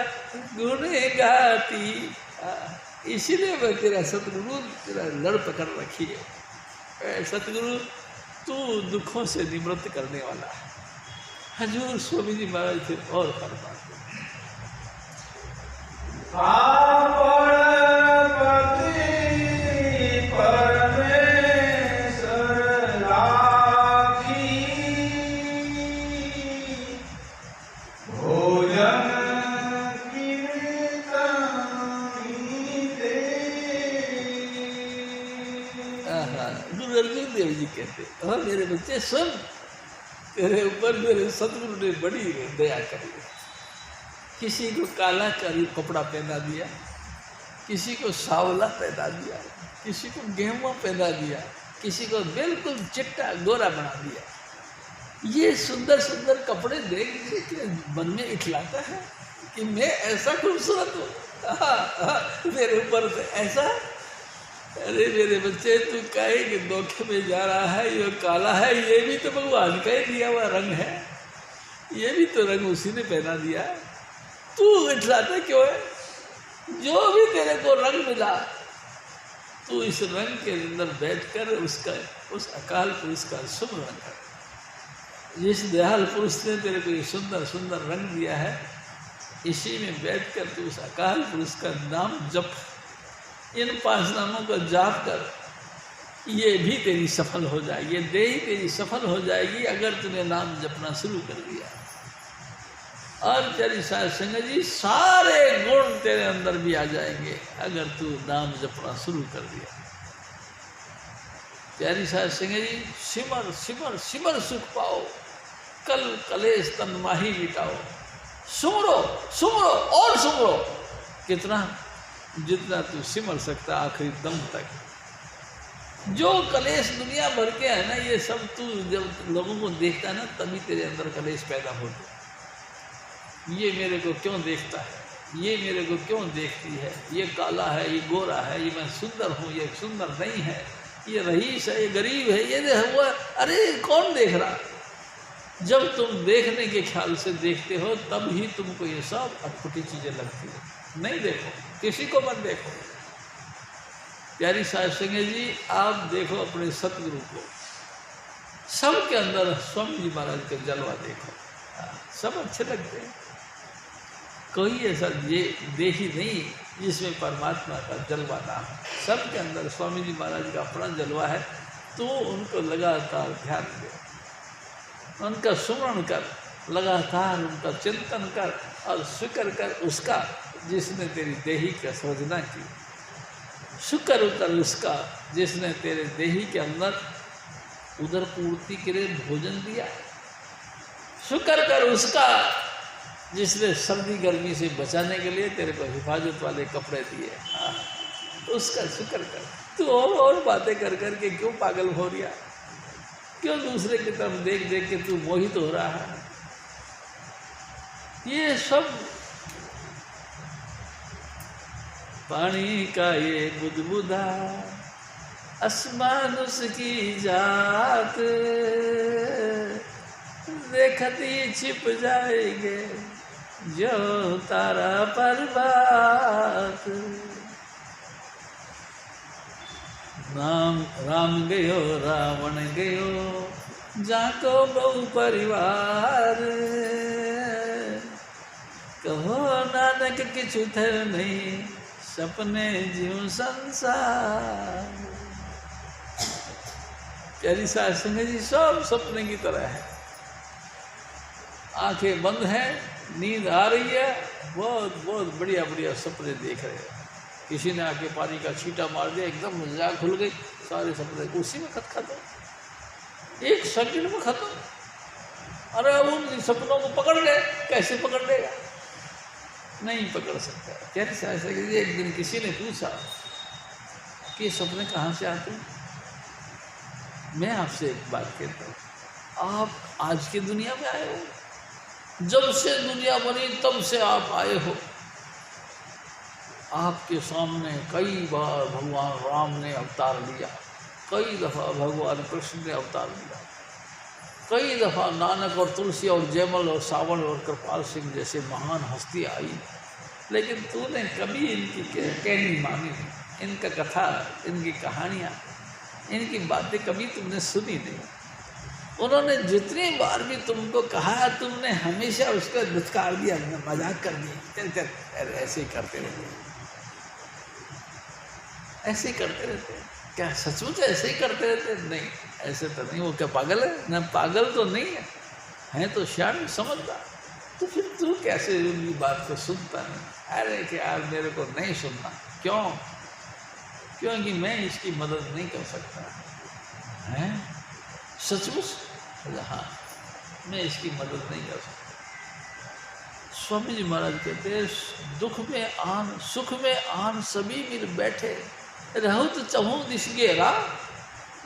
गुण गाती। इसीलिए मैं तेरा सतगुरु तेरा लड़ पकड़ रखी है। सतगुरु तू दुखों से निवृत्त करने वाला है। हजूर स्वामी जी महाराज थे और फरमाते गुरु अर्जुन देव जी कहते, और मेरे बच्चे सुन, तेरे ऊपर मेरे सतगुरु ने बड़ी दया करी। किसी को काला कपड़ा पहना दिया, किसी को सावला पहना दिया, किसी को गेहुआ पहना दिया, किसी को बिल्कुल चिट्टा गोरा बना दिया। ये सुंदर सुंदर कपड़े देख देख के मन में इखलाता है कि मैं ऐसा खूबसूरत हूँ, मेरे ऊपर से ऐसा। अरे मेरे बच्चे, तू काहे के धोखे में जा रहा है? ये काला है, ये भी तो भगवान का ही दिया हुआ रंग है, ये भी तो रंग उसी ने पहना दिया। तू इठलाता क्यों है? जो भी तेरे को रंग मिला, तू इस रंग के अंदर बैठकर उस अकाल पुरुष का सुमरन कर। जिस दयाल पुरुष ने तेरे को ये सुंदर सुंदर रंग दिया है, इसी में बैठकर तू उस अकाल पुरुष का नाम जप। इन 5 नामों का जाप कर, ये भी तेरी सफल हो जाएगी, ये देही तेरी सफल हो जाएगी अगर तूने नाम जपना शुरू कर दिया। और तेरी साथ संगत जी, सारे गुण तेरे अंदर भी आ जाएंगे अगर तू नाम जपना शुरू कर दिया। प्यारी साथ संगत जी, सिमर सिमर सिमर सुख पाओ, कल कलेश तन माही मिटाओ। सुमरो सुमरो और सुमरो, कितना जितना तू सिमर सकता आखिरी दम तक। जो कलेश दुनिया भर के है ना, ये सब तू जब लोगों को देखता है ना, तभी तेरे अंदर कलेश पैदा होते। ये मेरे को क्यों देखता है, ये मेरे को क्यों देखती है, ये काला है, ये गोरा है, ये मैं सुंदर हूँ, ये सुंदर नहीं है, ये रईस है, ये गरीब है, ये हुआ। अरे कौन देख रहा? जब तुम देखने के ख्याल से देखते हो, तब ही तुमको ये सब अटपटी चीज़ें लगती है। नहीं देखो, किसी को मत देखो। प्यारी साहब संगत जी, आप देखो अपने सतगुरु को, सबके अंदर स्वामी जी महाराज का जलवा देखो, सब अच्छे लगते हैं। कोई ऐसा देही नहीं जिसमें परमात्मा का जलवा ना हो। सबके अंदर स्वामी जी महाराज का अपना जलवा है। तो उनको लगातार ध्यान दे, उनका सुमरण कर, लगातार उनका चिंतन कर और शुक्र कर उसका जिसने तेरी देही का सृजना की। शुक्र कर उसका जिसने तेरे देही के अंदर उदर पूर्ति के लिए भोजन दिया। शुक्र कर उसका जिसने सर्दी गर्मी से बचाने के लिए तेरे को हिफाजत वाले कपड़े दिए। हाँ, उसका शुक्र कर। तू और बातें कर कर के क्यों पागल हो रहा? क्यों दूसरे की तरफ देख देख के तू मोहित हो रहा है? ये सब पानी का ये बुदबुदा, आसमान उसकी जात, देखती छिप जाएंगे जो तारा पर्वत। राम गयो रावण गयो, जाको बहु परिवार, कहो नानक किछु थर नहीं, सपने जीव संसार। प्यारी साथ संगत जी, सब सपने की तरह है। आंखें बंद हैं, नींद आ रही है, बहुत बहुत बढ़िया बढ़िया सपने देख रहे हैं। किसी ने आके पानी का छींटा मार दिया, एकदम जाग खुल गई, सारे सपने उसी में खत्म, 1 सेकंड में खत्म। अरे उन सपनों को पकड़ ले, कैसे पकड़ लेगा? नहीं पकड़ सकता। कैसे ऐसा? एक दिन किसी ने पूछा कि सपने कहाँ से आते हैं? मैं आपसे एक बात कहता हूँ, आप आज की दुनिया में आए हो, जब से दुनिया बनी तब से आप आए हो। आपके सामने कई बार भगवान राम ने अवतार लिया, कई दफ़ा भगवान कृष्ण ने अवतार लिया, कई दफ़ा नानक और तुलसी और जयमल और सावण और कृपाल सिंह जैसे महान हस्ती आई, लेकिन तूने कभी इनकी कहनी मानी नहीं। इनका कथा, इनकी कहानियाँ, इनकी बातें कभी तुमने सुनी नहीं। उन्होंने जितनी बार भी तुमको कहा, तुमने हमेशा उसका दुत्कार दिया, मजाक कर दिया, चल चल अरे ऐसे ही करते रहते, ऐसे ही करते रहते। क्या सचमुच ऐसे ही करते रहते? नहीं, ऐसे तो नहीं। वो क्या पागल है? ना, पागल तो नहीं है तो शायद समझदार। तो फिर तू कैसे उनकी बात को सुनता नहीं? अरे कि यार मेरे को नहीं सुनना। क्यों? क्योंकि मैं इसकी मदद नहीं कर सकता। हैं? सचमुच? हाँ, मैं इसकी मदद नहीं कर सकता। स्वामी जी महाराज कहते हैं, दुख में आन सुख में आन सभी मिल बैठे, रहो तो चहूँ दिश गेरा,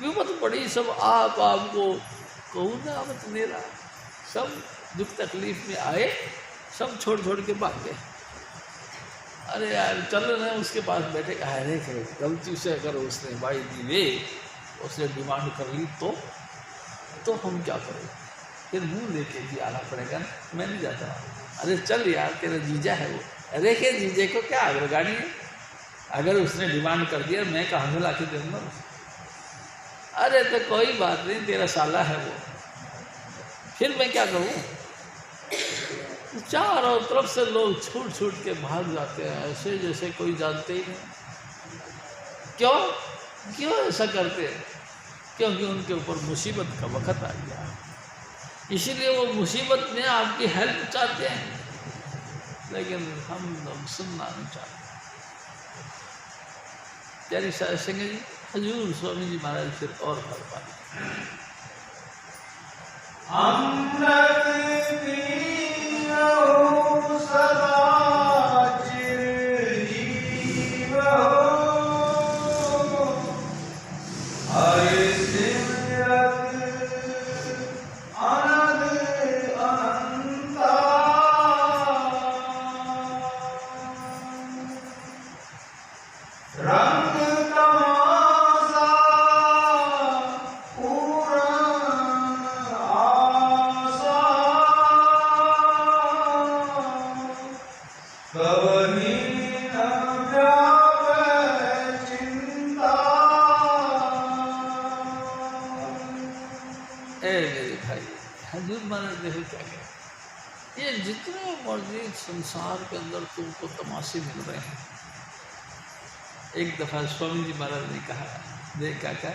विपत पड़ी सब आप आपको कहूँ ना आवत मेरा। सब दुख तकलीफ में आए, सब छोड़ छोड़ के भाग गए। अरे यार चल रहे हैं उसके पास बैठे, अरे गलती से अगर उसने भाई दी उसने डिमांड कर ली तो हम क्या करें? फिर मुँह लेके भी आना पड़ेगा ना, मैं नहीं जाता। अरे चल यार तेरा जीजा है वो। अरे के जीजे को क्या अग्रगाड़ी है? अगर उसने डिमांड कर दिया मैं कहाँ से ला के दूँगा? अरे तो कोई बात नहीं, तेरा साला है वो, फिर मैं क्या करूँ? चारों तरफ से लोग छूट छूट के भाग जाते हैं, ऐसे जैसे कोई जानते ही नहीं। क्यों ऐसा करते हैं? क्योंकि उनके ऊपर मुसीबत का वक़्त आ गया, इसीलिए वो मुसीबत में आपकी हेल्प चाहते हैं, लेकिन हम लोग सुनना नहीं चाहते। प्यारी साध संगत जी, हजूर स्वामी जी महाराज फिर और फरमाते ये जितने मर्जी संसार के अंदर तुमको तमाशे मिल रहे हैं। एक दफ़ा स्वामी जी महाराज ने कहा, देखा क्या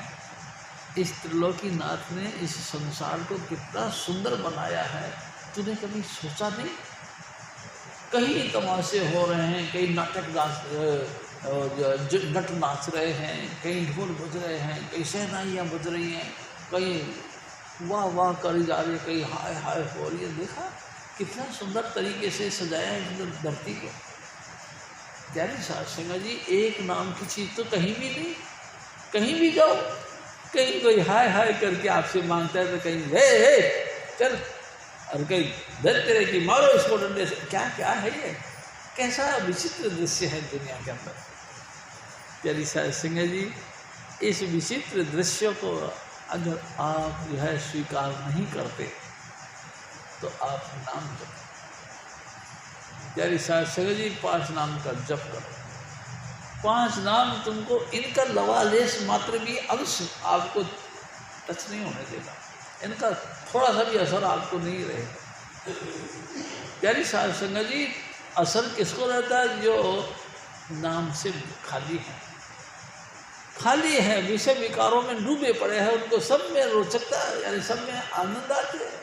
इस त्रिलोकीनाथ ने इस संसार को कितना सुंदर बनाया है, तूने कभी सोचा नहीं? कहीं तमाशे हो रहे हैं, कहीं नाटक नट नाच रहे हैं, कहीं ढोल बज रहे हैं, कहीं शहनाइयाँ बज रही हैं, कहीं वाह वाह करी जा रही है, कहीं हाय हाय हो रही है। देखा कितना सुंदर तरीके से सजाया है इस धरती को। प्यारी साध संगत जी, एक नाम की चीज़ तो कहीं भी नहीं। कहीं भी जाओ, कहीं कोई हाय हाय करके आपसे मांगता है तो कहीं हे चल, और कहीं धर तेरे की मारो इसको डंडे से। क्या क्या है ये? कैसा विचित्र दृश्य है दुनिया के अंदर। प्यारी साध संगत जी, इस विचित्र दृश्य को अगर आप जो है स्वीकार नहीं करते तो आप नाम जप। प्यारी साध संगत जी, 5 नाम का जप करो। 5 नाम तुमको इनका लवालेश मात्र भी अंश आपको टच नहीं होने देगा, इनका थोड़ा सा भी असर आपको नहीं रहेगा। प्यारी साध संगत जी, असर किसको रहता है? जो नाम से खाली है, खाली है, विषय विकारों में डूबे पड़े हैं, उनको सब में रोचकता यानी सब में आनंद आते हैं।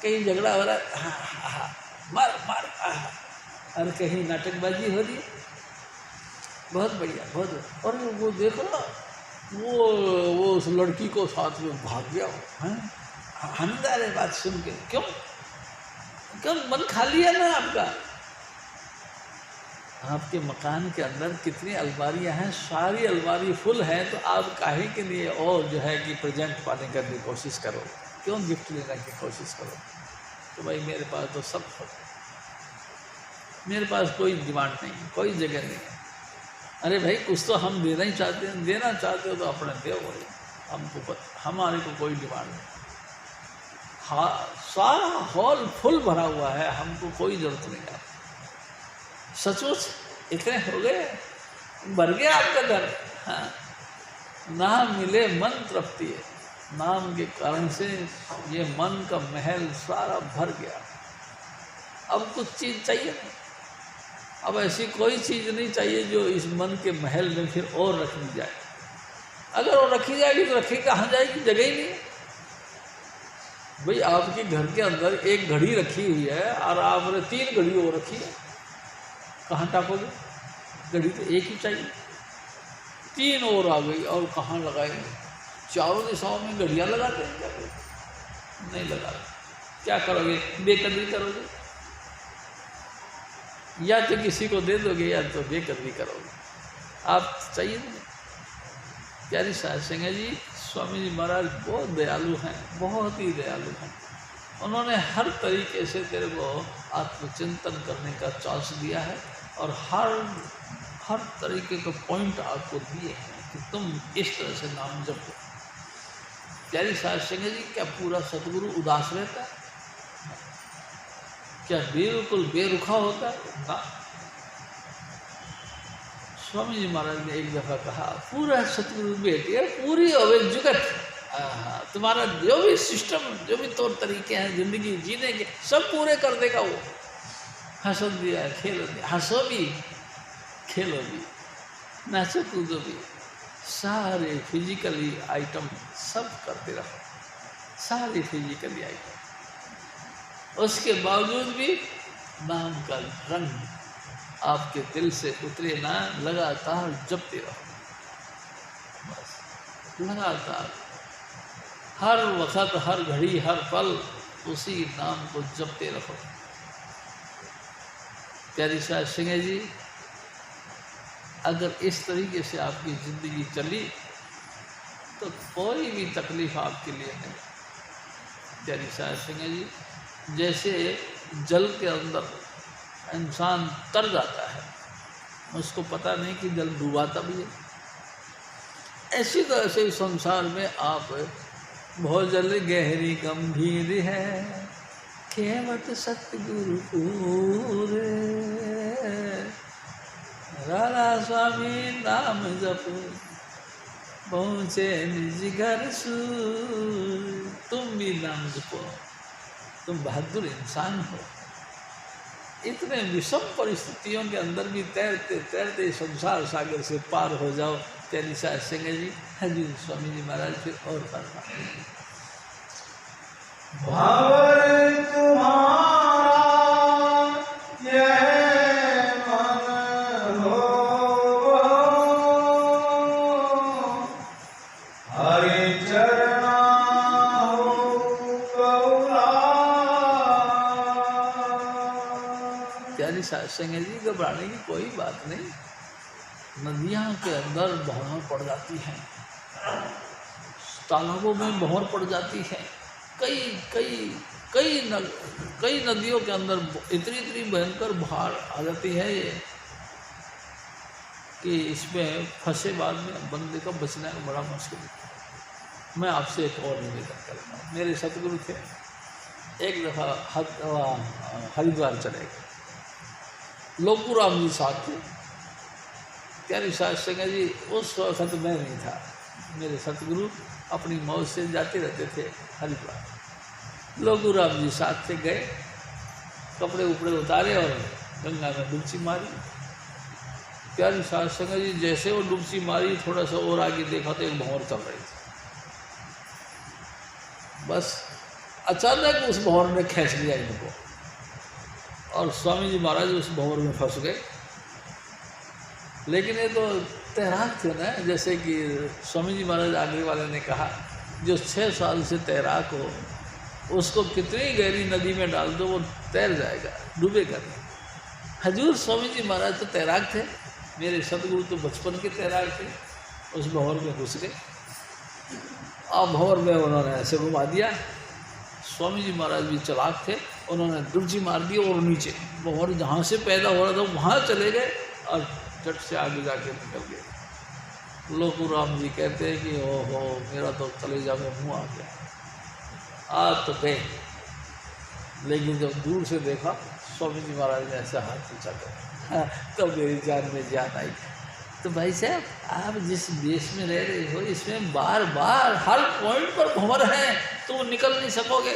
कहीं झगड़ा हो रहा है, हाँ हाँ मार मार, और कहीं नाटकबाजी हो रही है, बहुत बढ़िया बहुत बढ़िया। और वो देखो ना, वो उस लड़की को साथ में भाग गया है, आनंद आ रहा है बात सुन के। क्यों मन खाली है ना आपका? आपके मकान के अंदर कितनी अलमारियां हैं, सारी अलमारी फुल है, तो आप काहे के लिए और जो है कि प्रेजेंट पाने की कोशिश करो? क्यों गिफ्ट लेने की कोशिश करो? तो भाई मेरे पास तो सब है, मेरे पास कोई डिमांड नहीं, कोई जगह नहीं है। अरे भाई कुछ तो हम देना ही चाहते हैं, देना चाहते हो तो अपने दो भाई, हमारे को कोई डिमांड नहीं। हाँ, सारा हॉल फुल भरा हुआ है, हमको कोई ज़रूरत नहीं है। सचमुच इतने हो गए, भर गया आपका घर। हाँ, ना मिले मन तृप्ति है, नाम के कारण से ये मन का महल सारा भर गया। अब कुछ चीज़ चाहिए नहीं, अब ऐसी कोई चीज़ नहीं चाहिए जो इस मन के महल में फिर और रखी जाए। अगर वो रखी जाएगी तो रखी कहाँ जाएगी, जगह ही नहीं है। भाई आपके घर के अंदर एक घड़ी रखी हुई है और आपने 3 घड़ी और रखी है, कहाँ टाकोगे? घड़ी तो एक ही चाहिए, 3 और आ गई और कहाँ लगाएंगे? चारों दिशाओं में घड़ियाँ लगाते हैं क्या? नहीं लगाते। क्या करोगे? बेकदरी करोगे, या तो किसी को दे दोगे या तो बेकदरी करोगे। आप चाहिए नहीं। प्यारी साध संगत जी, स्वामी जी महाराज बहुत दयालु हैं, बहुत ही दयालु हैं। उन्होंने हर तरीके से तेरे को आत्मचिंतन करने का चांस दिया है और हर तरीके का पॉइंट आपको दिए हैं कि तुम इस तरह से नाम जपो। प्यारी साध संगत जी, क्या पूरा सतगुरु उदास रहता है? क्या बिल्कुल बेरुखा होता है? ना। स्वामी जी महाराज ने एक दफ़ा कहा, पूरा सतगुरु बेटे पूरी अवे जुगत, तुम्हारा जो भी सिस्टम, जो भी तौर तरीके हैं जिंदगी जीने के, सब पूरे कर देगा वो। हंसो दिया, खेलो दिया, हंसो भी, खेलो भी, नाचो कूदो भी, सारे फिजिकली आइटम सब करते रहो, सारे फिजिकली आइटम। उसके बावजूद भी नाम का रंग आपके दिल से उतरे ना, लगातार जपते रहो, बस लगातार, हर वक्त, हर घड़ी, हर पल उसी नाम को जपते रहो। प्यारी साध संगत जी, अगर इस तरीके से आपकी ज़िंदगी चली तो कोई भी तकलीफ़ आपके लिए नहीं। प्यारी साध संगत जी, जैसे जल के अंदर इंसान तर जाता है, उसको पता नहीं कि जल डूबाता भी है, ऐसी तरह से संसार में आप भोजल गहरी गंभीर है, केवट सतगुरु पूरे, राधा स्वामी नाम जप पहुँचे निज घर सूर। तुम भी नाम जपो, तुम बहादुर इंसान हो। इतने विषम परिस्थितियों के अंदर भी तैरते तैरते संसार सागर से पार हो जाओ। प्यारी साध संगत जी, हजूर स्वामी जी महाराज फिर और फरमाते हैं, भावर तुम्हारा यह मन हो, हरि चरणा हो गौरा। प्यारी साध संगत जी, घबराने की कोई बात नहीं। नदियाँ के अंदर भंवर पड़ जाती हैं, तालाबों में भंवर पड़ जाती है, कई नदियों के अंदर इतनी भयंकर बाढ़ आ जाती है ये कि इसमें फंसे बाद में बंदे का बचना बड़ा मुश्किल है। मैं आपसे एक और निवेदन करता हूँ। मेरे सतगुरु थे, एक दफ़ा हरिद्वार चले गए, लोकूराम जी साथ थे। प्यारी साध संगत जी, उस वक्त मैं नहीं था, मेरे सतगुरु अपनी मौज से जाते रहते थे हरिद्वार। लोकूराम जी साथ से गए, कपड़े उपड़े उतारे और गंगा में डुबकी मारी। प्यारी साध संगत जी, जैसे वो डुबकी मारी, थोड़ा सा और आगे देखा तो एक भंवर चल रही थी। बस अचानक उस भंवर ने खींच लिया इनको और स्वामी जी महाराज उस भंवर में फंस गए। लेकिन ये तो तैराक थे ना, जैसे कि स्वामी जी महाराज आगे वाले ने कहा, जो 6 साल से तैराक हो उसको कितनी गहरी नदी में डाल दो वो तैर जाएगा, डूबेगा नहीं। हजूर स्वामी जी महाराज तो तैराक थे, मेरे सतगुरु तो बचपन के तैराक थे। उस भंवर में घुस गए और भंवर में उन्होंने ऐसे घुमा दिया। स्वामी जी महाराज भी चालाक थे, उन्होंने डुबकी मार दी और नीचे भंवर जहाँ से पैदा हो रहा था वहाँ चले गए और झट से आगे जाके निकल गए। लोकूराम जी कहते हैं कि ओहो मेरा तो कलेजा में मुँह आ गया, आज तो गए। लेकिन जब दूर से देखा स्वामी जी महाराज ने ऐसा हाथ ऊँचा कर तो मेरी जान में जान आई। तो भाई साहब, आप जिस देश में रह रहे हो इसमें बार बार हर पॉइंट पर भंवर है, तुम निकल नहीं सकोगे।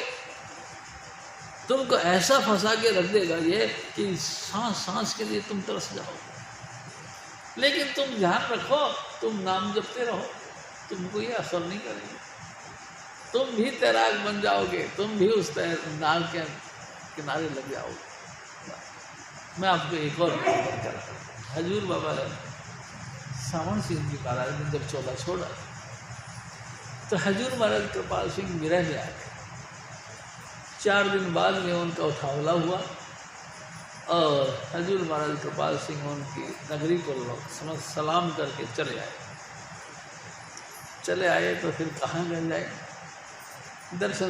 तुमको ऐसा फंसा के रख देगा ये कि सांस सांस के लिए तुम तरस जाओगे। लेकिन तुम ध्यान रखो, तुम नाम जपते रहो, तुमको ये असर नहीं करेगा। तुम भी तैराक बन जाओगे, तुम भी उस नाव के किनारे लग जाओगे। मैं आपको एक और हजूर बाबा सावन सिंह जी महाराज ने जब चोला छोड़ा तो हजूर महाराज कृपाल सिंह विरह में आ गए। 4 दिन बाद में उनका उठावला हुआ और हजूर महाराज कृपाल सिंह उनकी नगरी को समझ सलाम करके चले आए। तो फिर कहाँ गए जाए, दर्शन